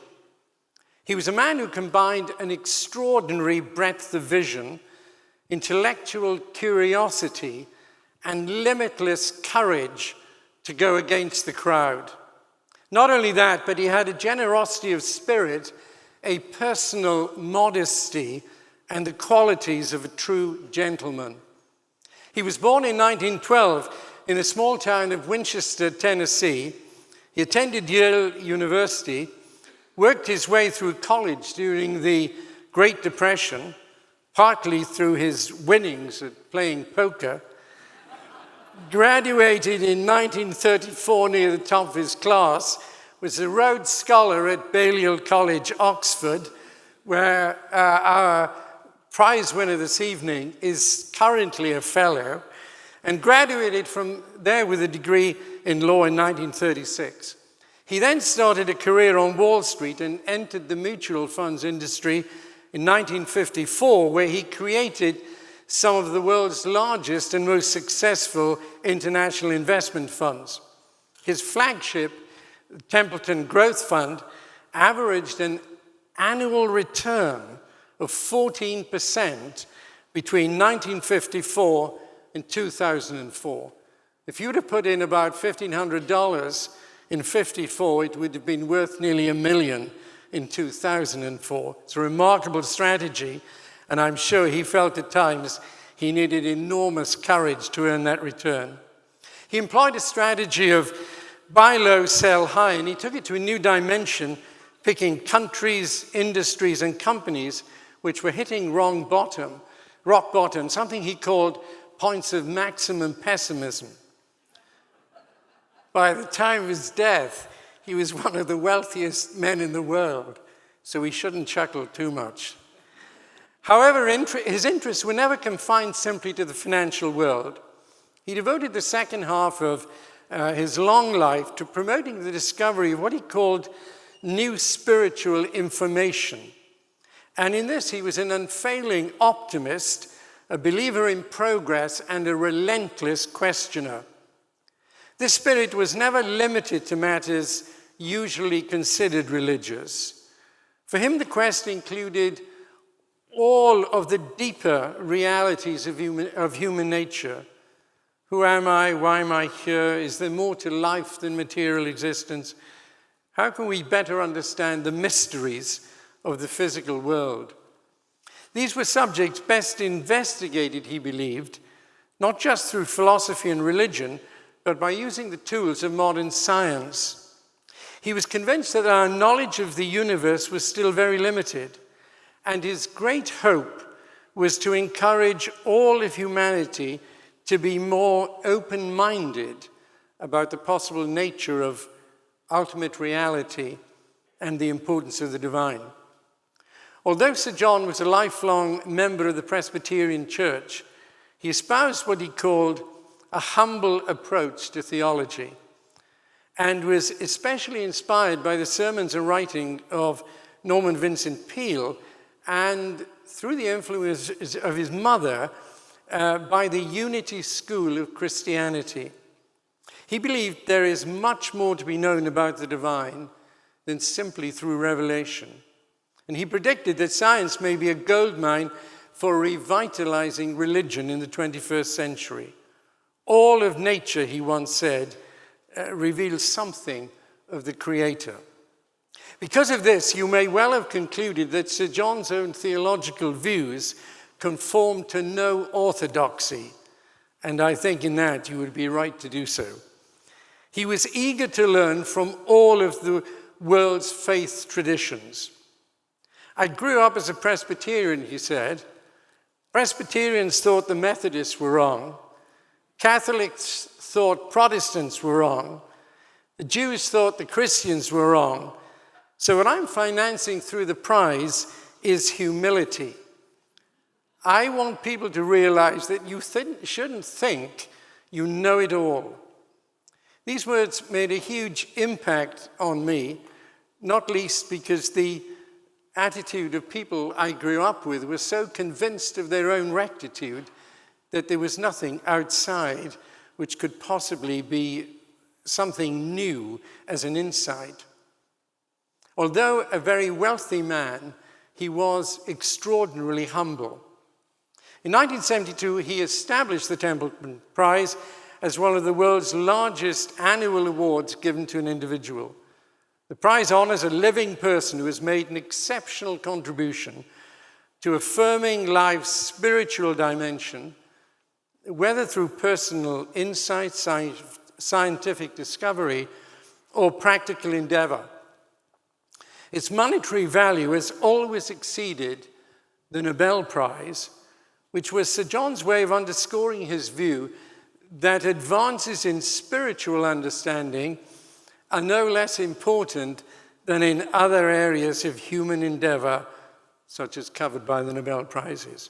S: He was a man who combined an extraordinary breadth of vision, intellectual curiosity, and limitless courage to go against the crowd. Not only that, but he had a generosity of spirit, a personal modesty, and the qualities of a true gentleman. He was born in 1912 in the small town of Winchester, Tennessee. He attended Yale University, worked his way through college during the Great Depression, partly through his winnings at playing poker, graduated in 1934 near the top of his class, was a Rhodes Scholar at Balliol College, Oxford, where our prize winner this evening is currently a fellow, and graduated from there with a degree in law in 1936. He then started a career on Wall Street and entered the mutual funds industry in 1954, where he created some of the world's largest and most successful international investment funds. His flagship, Templeton Growth Fund, averaged an annual return of 14% between 1954 and 2004. If you'd have put in about $1,500 in 54, it would have been worth nearly $1 million in 2004. It's a remarkable strategy, and I'm sure he felt at times he needed enormous courage to earn that return. He employed a strategy of buy low, sell high, and he took it to a new dimension, picking countries, industries, and companies which were hitting rock bottom, something he called points of maximum pessimism. By the time of his death, he was one of the wealthiest men in the world, so we shouldn't chuckle too much. However, his interests were never confined simply to the financial world. He devoted the second half of his long life to promoting the discovery of what he called new spiritual information. And in this, he was an unfailing optimist, a believer in progress, and a relentless questioner. This spirit was never limited to matters usually considered religious. For him, the quest included all of the deeper realities of human nature. Who am I? Why am I here? Is there more to life than material existence? How can we better understand the mysteries of the physical world? These were subjects best investigated, he believed, not just through philosophy and religion, but by using the tools of modern science. He was convinced that our knowledge of the universe was still very limited, and his great hope was to encourage all of humanity to be more open-minded about the possible nature of ultimate reality and the importance of the divine. Although Sir John was a lifelong member of the Presbyterian Church, he espoused what he called a humble approach to theology, and was especially inspired by the sermons and writing of Norman Vincent Peale, and through the influence of his mother, by the Unity School of Christianity. He believed there is much more to be known about the divine than simply through revelation. And he predicted that science may be a goldmine for revitalizing religion in the 21st century. All of nature, he once said, reveals something of the Creator. Because of this, you may well have concluded that Sir John's own theological views conform to no orthodoxy, and I think in that you would be right to do so. He was eager to learn from all of the world's faith traditions. I grew up as a Presbyterian, he said. Presbyterians thought the Methodists were wrong. Catholics thought Protestants were wrong. The Jews thought the Christians were wrong. So what I'm financing through the prize is humility. I want people to realize that you shouldn't think you know it all. These words made a huge impact on me, not least because the attitude of people I grew up with was so convinced of their own rectitude that there was nothing outside which could possibly be something new as an insight. Although a very wealthy man, he was extraordinarily humble. In 1972, he established the Templeton Prize as one of the world's largest annual awards given to an individual. The prize honors a living person who has made an exceptional contribution to affirming life's spiritual dimension, whether through personal insight, scientific discovery, or practical endeavor. Its monetary value has always exceeded the Nobel Prize, which was Sir John's way of underscoring his view that advances in spiritual understanding are no less important than in other areas of human endeavor, such as covered by the Nobel Prizes.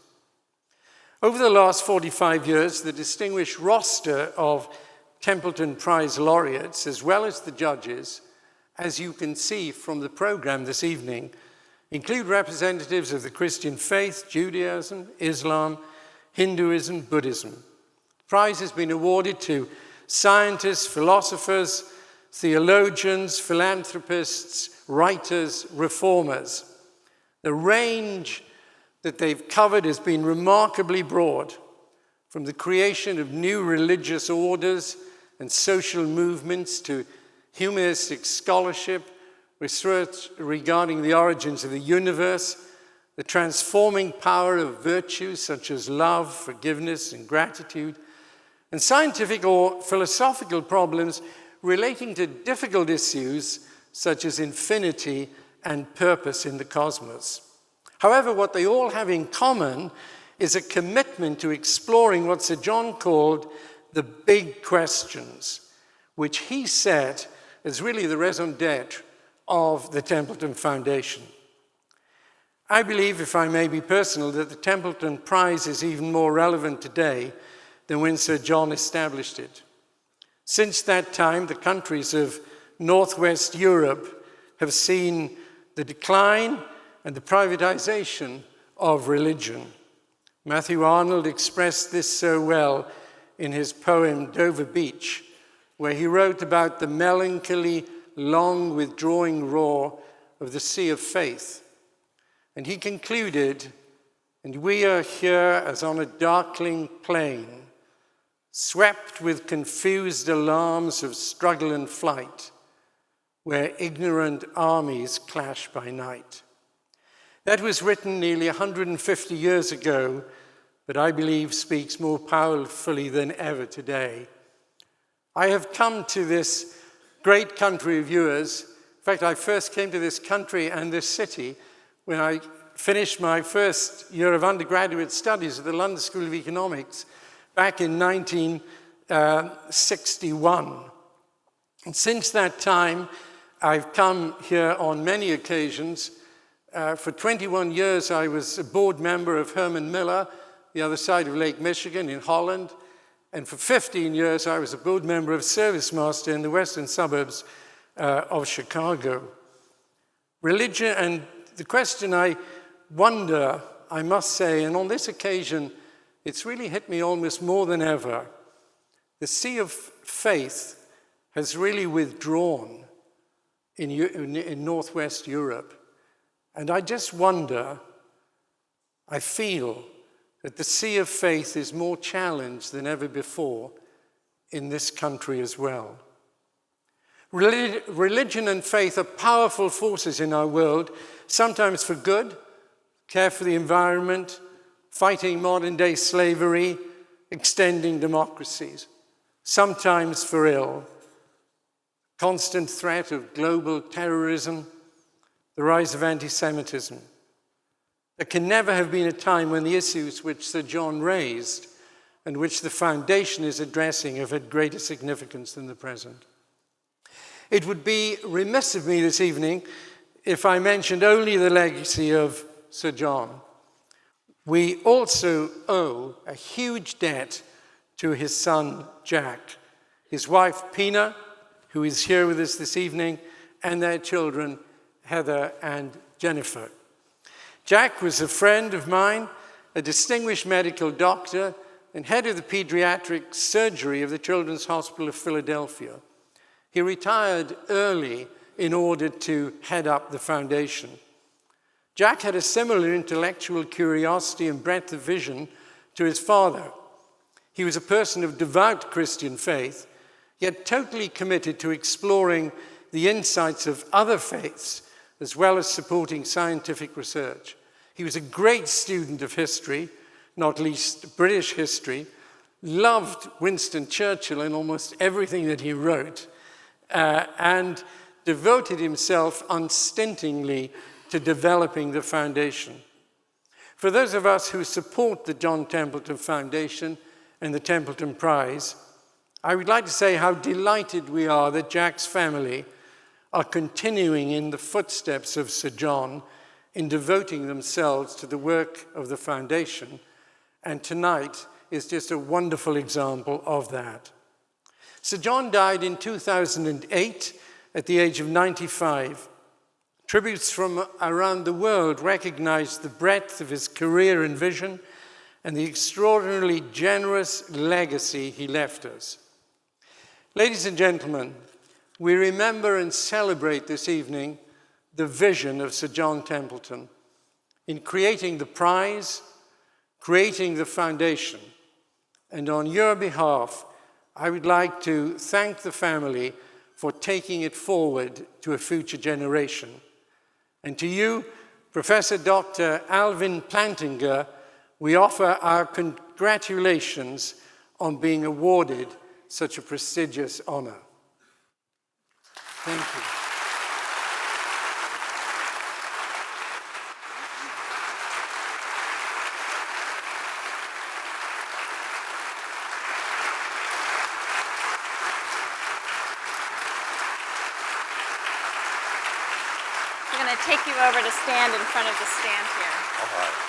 S: Over the last 45 years, the distinguished roster of Templeton Prize laureates, as well as the judges, as you can see from the program this evening, include representatives of the Christian faith, Judaism, Islam, Hinduism, Buddhism. The prize has been awarded to scientists, philosophers, theologians, philanthropists, writers, reformers. The range that they've covered has been remarkably broad, from the creation of new religious orders and social movements to humanistic scholarship, research regarding the origins of the universe, the transforming power of virtues such as love, forgiveness, and gratitude, and scientific or philosophical problems relating to difficult issues such as infinity and purpose in the cosmos. However, what they all have in common is a commitment to exploring what Sir John called the big questions, which he said is really the raison d'etre of the Templeton Foundation. I believe, if I may be personal, that the Templeton Prize is even more relevant today than when Sir John established it. Since that time, the countries of Northwest Europe have seen the decline and the privatization of religion. Matthew Arnold expressed this so well in his poem Dover Beach, where he wrote about the melancholy, long withdrawing roar of the sea of faith. And he concluded, "And we are here as on a darkling plain, swept with confused alarms of struggle and flight, where ignorant armies clash by night." That was written nearly 150 years ago, but I believe speaks more powerfully than ever today. I have come to this great country of yours. In fact, I first came to this country and this city when I finished my first year of undergraduate studies at the London School of Economics back in 1961. And since that time, I've come here on many occasions. For 21 years, I was a board member of Herman Miller, the other side of Lake Michigan in Holland. And for 15 years, I was a board member of ServiceMaster in the western suburbs of Chicago. Religion, and the question I wonder, I must say, and on this occasion, it's really hit me almost more than ever. The sea of faith has really withdrawn in Northwest Europe. And I just wonder, I feel that the sea of faith is more challenged than ever before in this country as well. Religion and faith are powerful forces in our world, sometimes for good, care for the environment, fighting modern-day slavery, extending democracies, sometimes for ill, constant threat of global terrorism, the rise of anti-Semitism. There can never have been a time when the issues which Sir John raised and which the Foundation is addressing have had greater significance than the present. It would be remiss of me this evening if I mentioned only the legacy of Sir John. We also owe a huge debt to his son, Jack, his wife, Pina, who is here with us this evening, and their children, Heather and Jennifer. Jack was a friend of mine, a distinguished medical doctor, and head of the pediatric surgery of the Children's Hospital of Philadelphia. He retired early in order to head up the foundation. Jack had a similar intellectual curiosity and breadth of vision to his father. He was a person of devout Christian faith, yet totally committed to exploring the insights of other faiths, as well as supporting scientific research. He was a great student of history, not least British history, loved Winston Churchill in almost everything that he wrote, and devoted himself unstintingly to developing the foundation. For those of us who support the John Templeton Foundation and the Templeton Prize, I would like to say how delighted we are that Jack's family are continuing in the footsteps of Sir John in devoting themselves to the work of the foundation, and tonight is just a wonderful example of that. Sir John died in 2008 at the age of 95. Tributes from around the world recognize the breadth of his career and vision and the extraordinarily generous legacy he left us. Ladies and gentlemen, we remember and celebrate this evening the vision of Sir John Templeton in creating the prize, creating the foundation. And on your behalf, I would like to thank the family for taking it forward to a future generation. And to you, Professor Dr. Alvin Plantinga, we offer our congratulations on being awarded such a prestigious honor. Thank you.
B: We're going to take you over to stand in front of the stand here.
R: All right.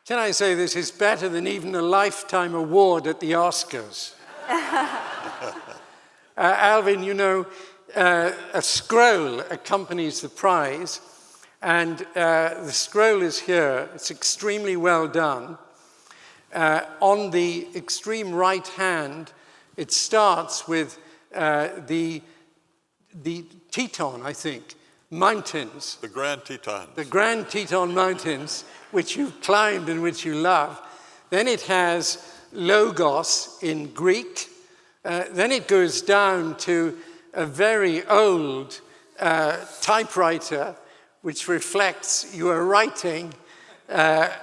S: Can I say this is better than even a lifetime award at the Oscars? Alvin, you know, a scroll accompanies the prize, and the scroll is here. It's extremely well done. On the extreme right hand, it starts with the Teton, I think, mountains.
R: The Grand Teton.
S: The Grand Teton Mountains, which you've climbed and which you love. Then it has Logos in Greek. Then it goes down to a very old typewriter, which reflects your writing. Then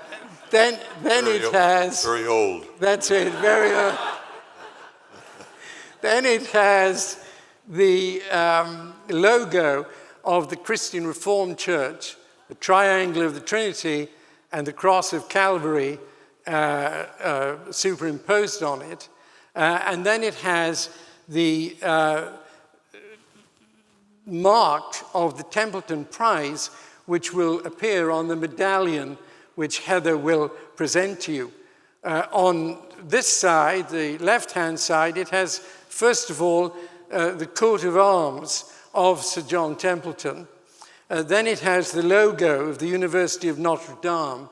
S: it has...
R: Very old.
S: That's it, very old. Then it has the logo of the Christian Reformed Church, the triangle of the Trinity, and the cross of Calvary superimposed on it. And then it has the mark of the Templeton Prize, which will appear on the medallion which Heather will present to you. On this side, the left-hand side, it has, first of all, the coat of arms of Sir John Templeton. Then it has the logo of the University of Notre Dame.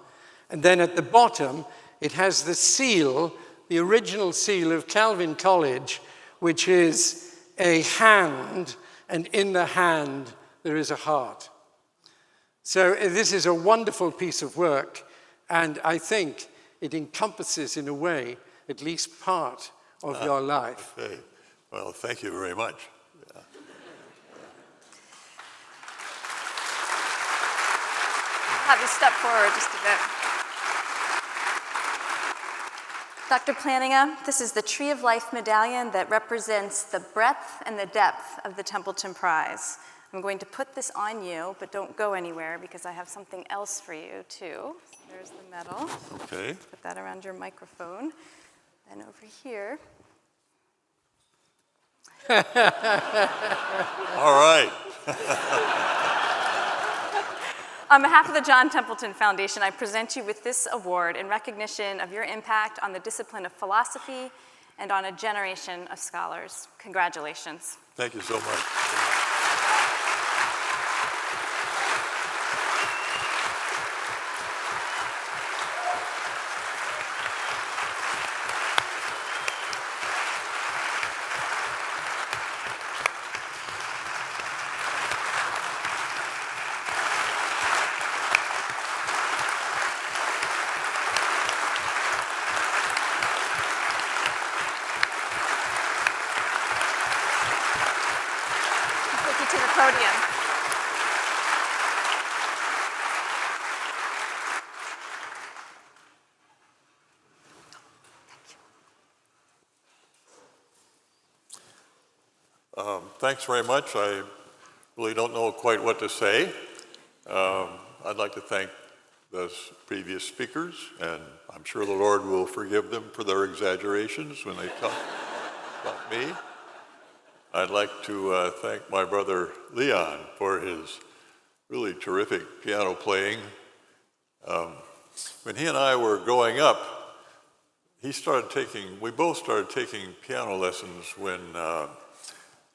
S: And then at the bottom, it has the seal, the original seal of Calvin College, which is a hand, and in the hand there is a heart. So this is a wonderful piece of work, and I think it encompasses, in a way, at least part of your life.
R: Okay. Well, thank you very much. Yeah.
B: Have you step forward just a bit. Dr. Plantinga, this is the Tree of Life medallion that represents the breadth and the depth of the Templeton Prize. I'm going to put this on you, but don't go anywhere because I have something else for you too. So there's the medal.
R: Okay.
B: Put that around your microphone. Then over here.
R: All right.
B: On behalf of the John Templeton Foundation, I present you with this award in recognition of your impact on the discipline of philosophy and on a generation of scholars. Congratulations.
R: Thank you so much. Thanks very much. I really don't know quite what to say. I'd like to thank the previous speakers, and I'm sure the Lord will forgive them for their exaggerations when they talk about me. I'd like to thank my brother Leon for his really terrific piano playing. When he and I were growing up, we both started taking piano lessons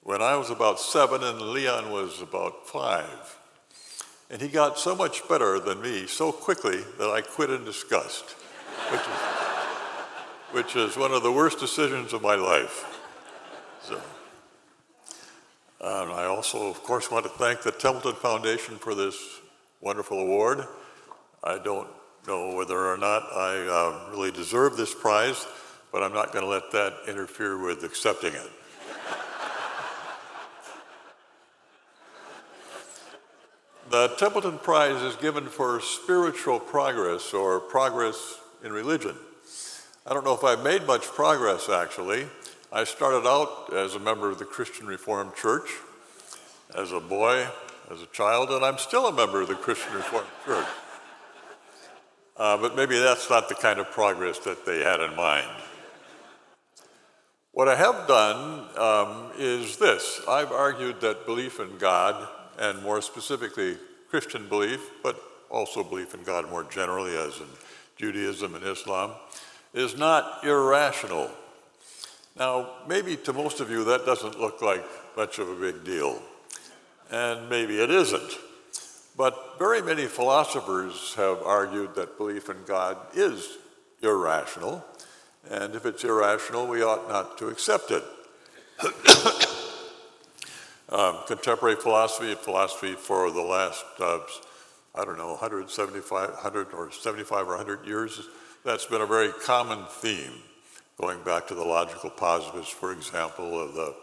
R: when I was about 7 and Leon was about 5. And he got so much better than me so quickly that I quit in disgust, which is one of the worst decisions of my life. So, I also, of course, want to thank the Templeton Foundation for this wonderful award. I don't know whether or not I really deserve this prize, but I'm not going to let that interfere with accepting it. The Templeton Prize is given for spiritual progress or progress in religion. I don't know if I've made much progress, actually. I started out as a member of the Christian Reformed Church, as a boy, as a child, and I'm still a member of the Christian Reformed Church. But maybe that's not the kind of progress that they had in mind. What I have done is this. I've argued that belief in God, and more specifically Christian belief, but also belief in God more generally, as in Judaism and Islam, is not irrational. Now, maybe to most of you that doesn't look like much of a big deal, and maybe it isn't. But very many philosophers have argued that belief in God is irrational, and if it's irrational, we ought not to accept it. Contemporary philosophy for the last, 75 or 100 years, that's been a very common theme, going back to the logical positivists, for example, of the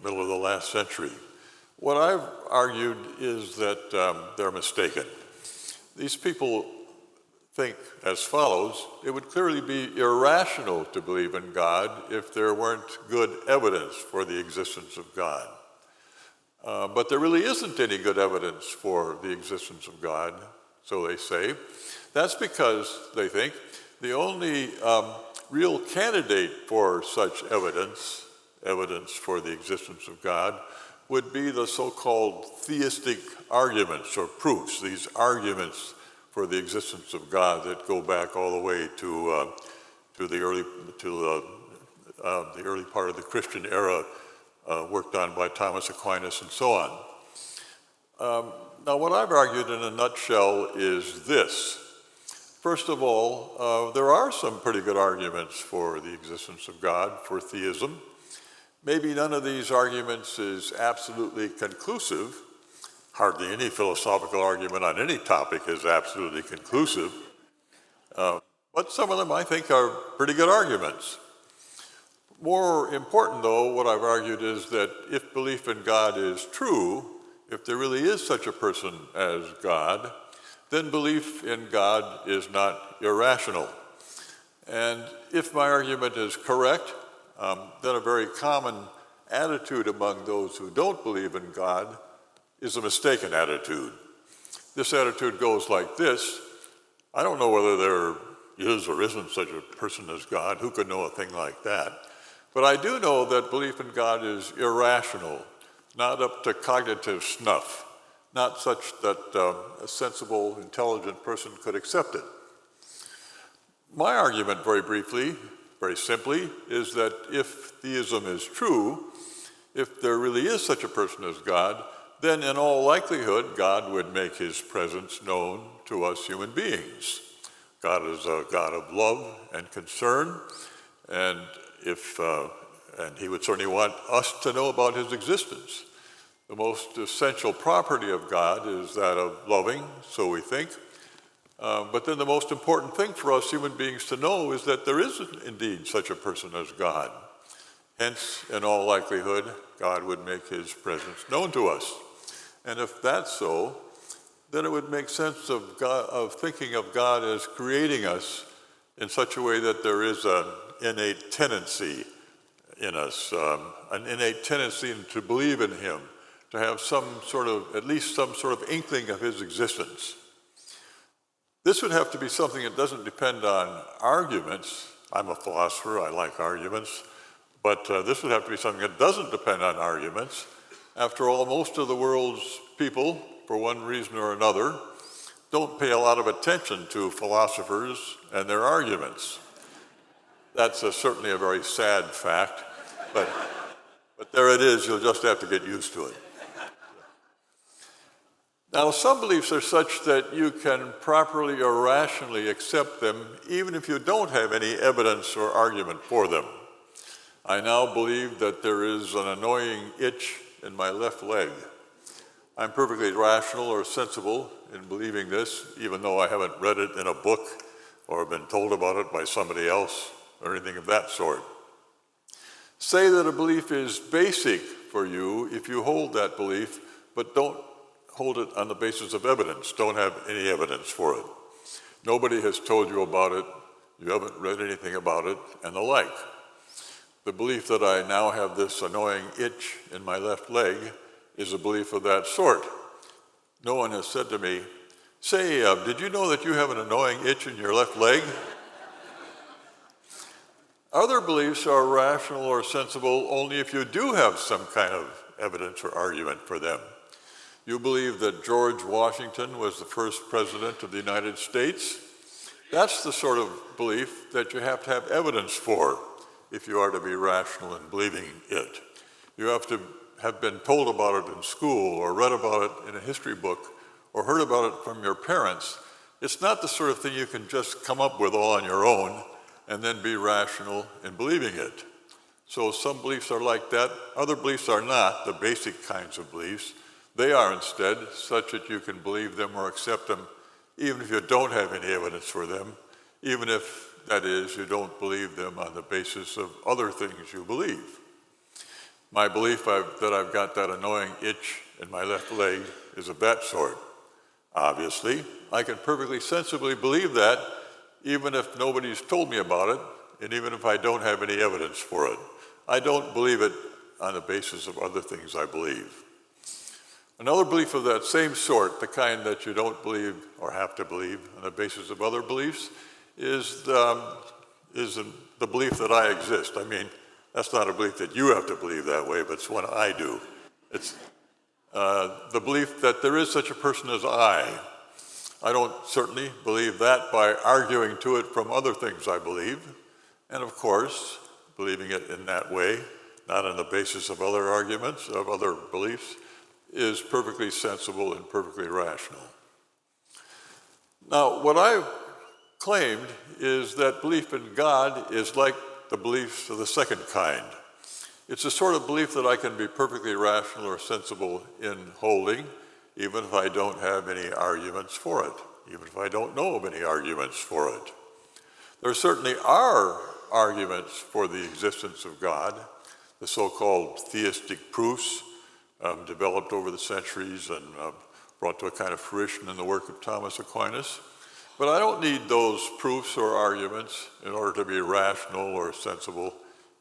R: middle of the last century. What I've argued is that they're mistaken. These people think as follows: it would clearly be irrational to believe in God if there weren't good evidence for the existence of God. But there really isn't any good evidence for the existence of God, so they say. That's because, they think, the only real candidate for such evidence evidence for the existence of God would be the so-called theistic arguments or proofs, these arguments for the existence of God that go back all the way to the early part of the Christian era, worked on by Thomas Aquinas and so on. Now, what I've argued in a nutshell is this. First of all, there are some pretty good arguments for the existence of God, for theism. Maybe none of these arguments is absolutely conclusive. Hardly any philosophical argument on any topic is absolutely conclusive. But some of them, I think, are pretty good arguments. More important, though, what I've argued is that if belief in God is true, if there really is such a person as God, then belief in God is not irrational. And if my argument is correct, then a very common attitude among those who don't believe in God is a mistaken attitude. This attitude goes like this: I don't know whether there is or isn't such a person as God. Who could know a thing like that? But I do know that belief in God is irrational, not up to cognitive snuff, not such that a sensible, intelligent person could accept it. My argument, very briefly, very simply, is that if theism is true, if there really is such a person as God, then in all likelihood, God would make his presence known to us human beings. God is a God of love and concern, and he would certainly want us to know about his existence. The most essential property of God is that of loving, so we think. But then the most important thing for us human beings to know is that there is indeed such a person as God. Hence, in all likelihood, God would make his presence known to us. And if that's so, then it would make sense of thinking of God as creating us in such a way that there is an innate tendency in us, an innate tendency to believe in him, to have at least some sort of inkling of his existence. This would have to be something that doesn't depend on arguments. I'm a philosopher, I like arguments, but this would have to be something that doesn't depend on arguments. After all, most of the world's people, for one reason or another, don't pay a lot of attention to philosophers and their arguments. That's certainly a very sad fact, but there it is, you'll just have to get used to it. Now, some beliefs are such that you can properly or rationally accept them even if you don't have any evidence or argument for them. I now believe that there is an annoying itch in my left leg. I'm perfectly rational or sensible in believing this, even though I haven't read it in a book or been told about it by somebody else or anything of that sort. Say that a belief is basic for you if you hold that belief, but don't hold it on the basis of evidence, don't have any evidence for it. Nobody has told you about it, you haven't read anything about it, and the like. The belief that I now have this annoying itch in my left leg is a belief of that sort. No one has said to me, say, did you know that you have an annoying itch in your left leg? Other beliefs are rational or sensible only if you do have some kind of evidence or argument for them. You believe that George Washington was the first president of the United States? That's the sort of belief that you have to have evidence for if you are to be rational in believing it. You have to have been told about it in school or read about it in a history book or heard about it from your parents. It's not the sort of thing you can just come up with all on your own and then be rational in believing it. So some beliefs are like that. Other beliefs are not the basic kinds of beliefs. They are instead such that you can believe them or accept them even if you don't have any evidence for them, even if, that is, you don't believe them on the basis of other things you believe. My belief that I've got that annoying itch in my left leg is of that sort. Obviously, I can perfectly sensibly believe that even if nobody's told me about it, and even if I don't have any evidence for it. I don't believe it on the basis of other things I believe. Another belief of that same sort, the kind that you don't believe or have to believe on the basis of other beliefs, is the belief that I exist. I mean, That's not a belief that you have to believe that way, but it's one I do. It's the belief that there is such a person as I. I don't certainly believe that by arguing to it from other things I believe. And of course, believing it in that way, not on the basis of other arguments, of other beliefs, is perfectly sensible and perfectly rational. Now, what I've claimed is that belief in God is like the beliefs of the second kind. It's a sort of belief that I can be perfectly rational or sensible in holding, even if I don't have any arguments for it, even if I don't know of any arguments for it. There certainly are arguments for the existence of God, the so-called theistic proofs developed over the centuries and brought to a kind of fruition in the work of Thomas Aquinas. But I don't need those proofs or arguments in order to be rational or sensible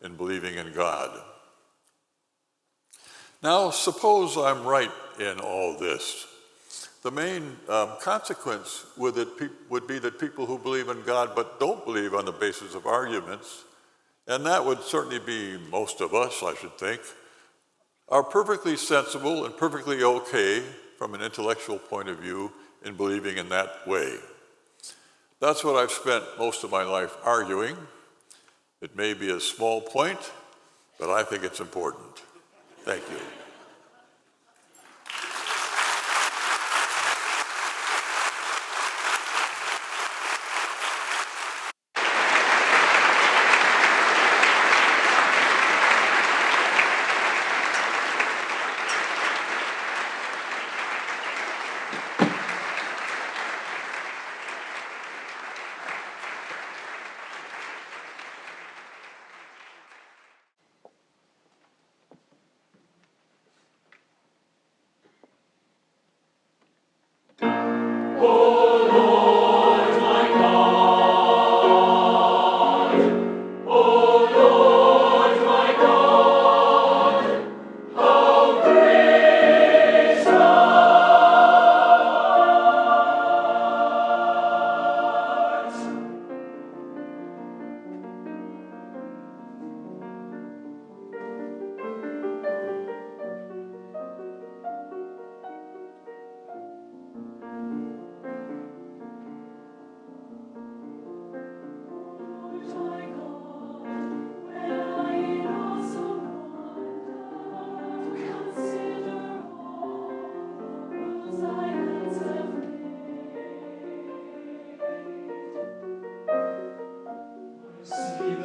R: in believing in God. Now, suppose I'm right in all this. The main consequence would be that people who believe in God but don't believe on the basis of arguments, and that would certainly be most of us, I should think, are perfectly sensible and perfectly okay from an intellectual point of view in believing in that way. That's what I've spent most of my life arguing. It may be a small point, but I think it's important. Thank you.
T: Sweet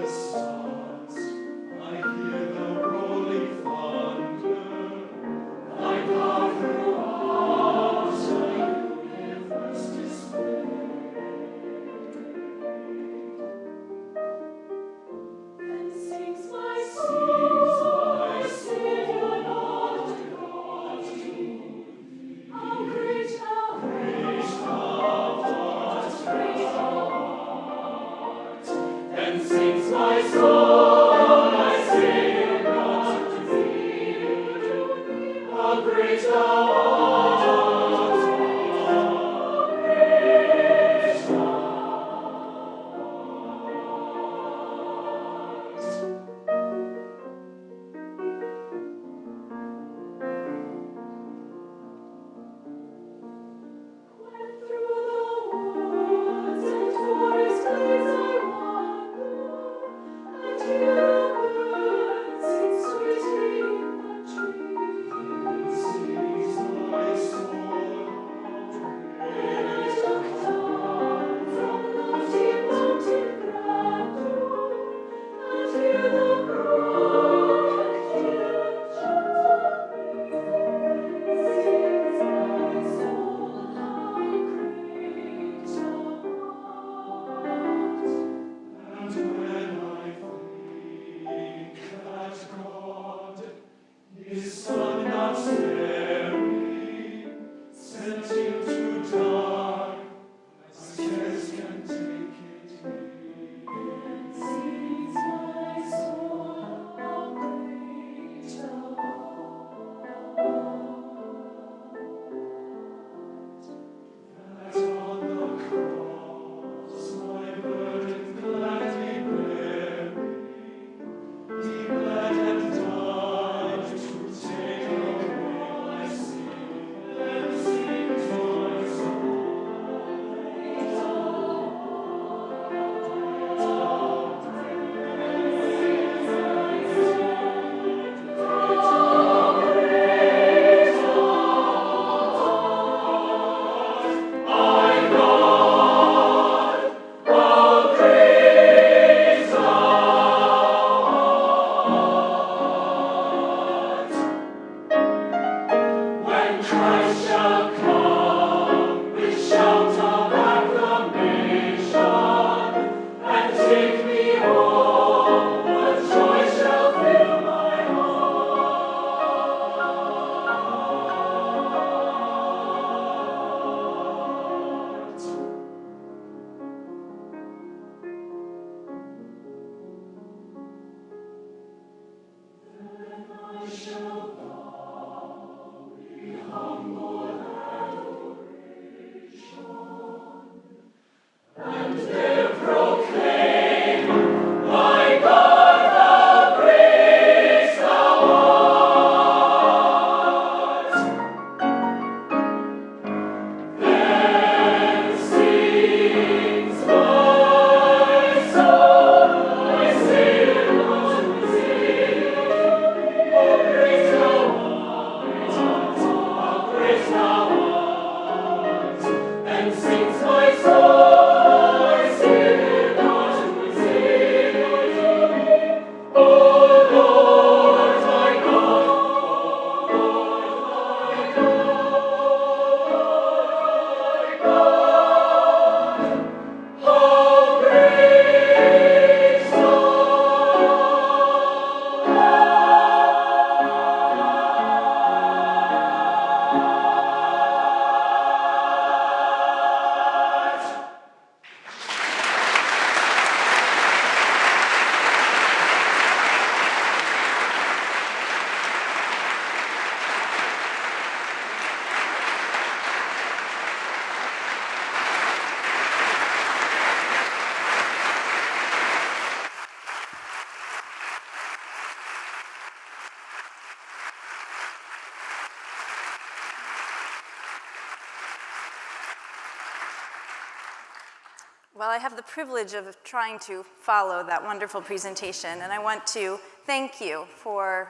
B: Well, I have the privilege of trying to follow that wonderful presentation, and I want to thank you for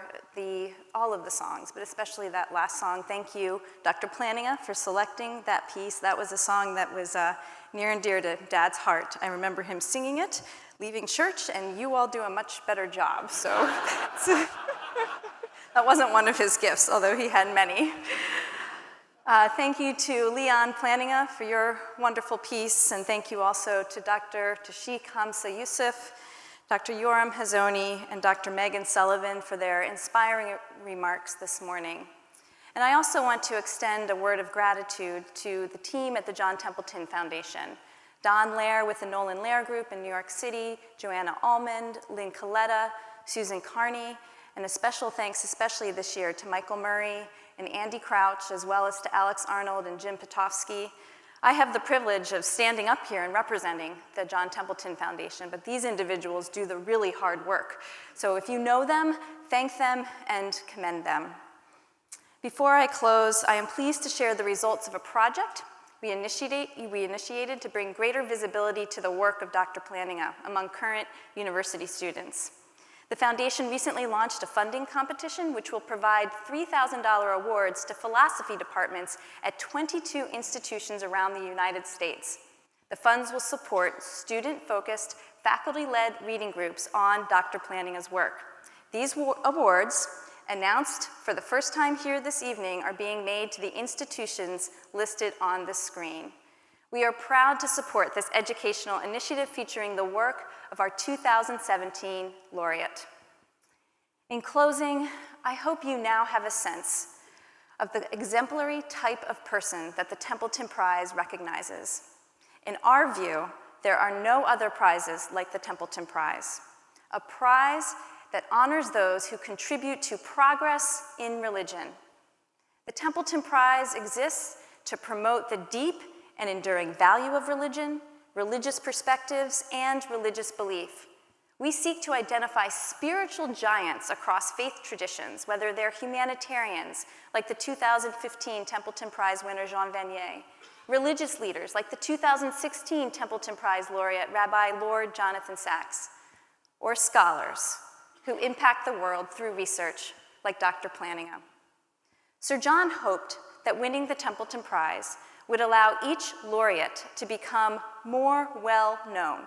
B: all of the songs, but especially that last song. Thank you, Dr. Plantinga, for selecting that piece. That was a song that was near and dear to Dad's heart. I remember him singing it, leaving church, and you all do a much better job, so that wasn't one of his gifts, although he had many. Thank you to Leon Plantinga for your wonderful piece, and thank you also to Dr. Tashik Hamza Yusuf, Dr. Yoram Hazony, and Dr. Meghan Sullivan for their inspiring remarks this morning. And I also want to extend a word of gratitude to the team at the John Templeton Foundation. Don Lair with the Nolan Lair Group in New York City, Joanna Almond, Lynn Coletta, Susan Carney, and a special thanks, especially this year, to Michael Murray and Andy Crouch, as well as to Alex Arnold and Jim Potofsky. I have the privilege of standing up here and representing the John Templeton Foundation, but these individuals do the really hard work. So if you know them, thank them and commend them. Before I close, I am pleased to share the results of a project we initiated to bring greater visibility to the work of Dr. Plantinga among current university students. The foundation recently launched a funding competition which will provide $3,000 awards to philosophy departments at 22 institutions around the United States. The funds will support student-focused, faculty-led reading groups on Dr. Plantinga's work. These awards, announced for the first time here this evening, are being made to the institutions listed on the screen. We are proud to support this educational initiative featuring the work of our 2017 laureate. In closing, I hope you now have a sense of the exemplary type of person that the Templeton Prize recognizes. In our view, there are no other prizes like the Templeton Prize, a prize that honors those who contribute to progress in religion. The Templeton Prize exists to promote the deep and enduring value of religion, religious perspectives, and religious belief. We seek to identify spiritual giants across faith traditions, whether they're humanitarians, like the 2015 Templeton Prize winner Jean Vanier, religious leaders, like the 2016 Templeton Prize laureate Rabbi Lord Jonathan Sacks, or scholars who impact the world through research, like Dr. Plantinga. Sir John hoped that winning the Templeton Prize would allow each laureate to become more well-known,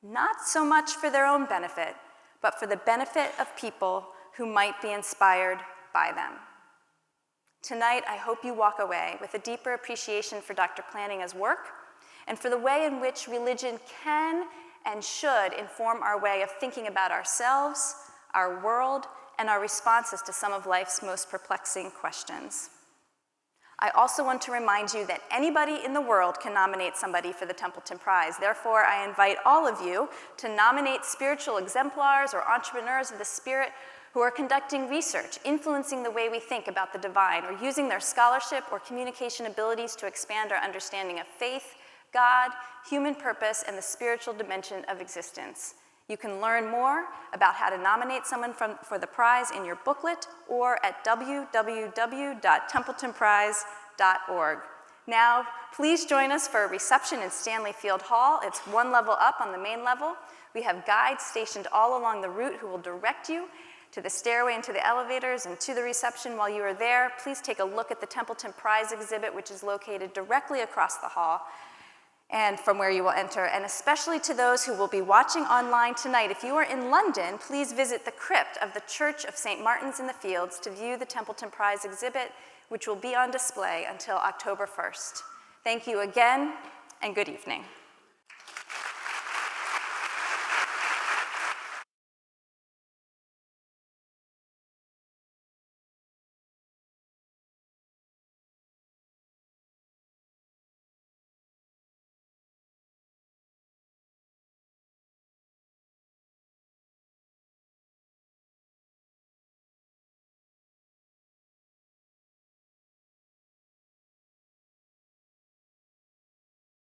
B: not so much for their own benefit, but for the benefit of people who might be inspired by them. Tonight, I hope you walk away with a deeper appreciation for Dr. Plantinga's work and for the way in which religion can and should inform our way of thinking about ourselves, our world, and our responses to some of life's most perplexing questions. I also want to remind you that anybody in the world can nominate somebody for the Templeton Prize. Therefore, I invite all of you to nominate spiritual exemplars or entrepreneurs of the spirit who are conducting research, influencing the way we think about the divine, or using their scholarship or communication abilities to expand our understanding of faith, God, human purpose, and the spiritual dimension of existence. You can learn more about how to nominate someone for the prize in your booklet or at www.templetonprize.org. Now, please join us for a reception in Stanley Field Hall. It's one level up on the main level. We have guides stationed all along the route who will direct you to the stairway and to the elevators and to the reception. While you are there, please take a look at the Templeton Prize exhibit, which is located directly across the hall and from where you will enter. And especially to those who will be watching online tonight, if you are in London, please visit the crypt of the Church of St. Martin's in the Fields to view the Templeton Prize exhibit, which will be on display until October 1st. Thank you again, and good evening.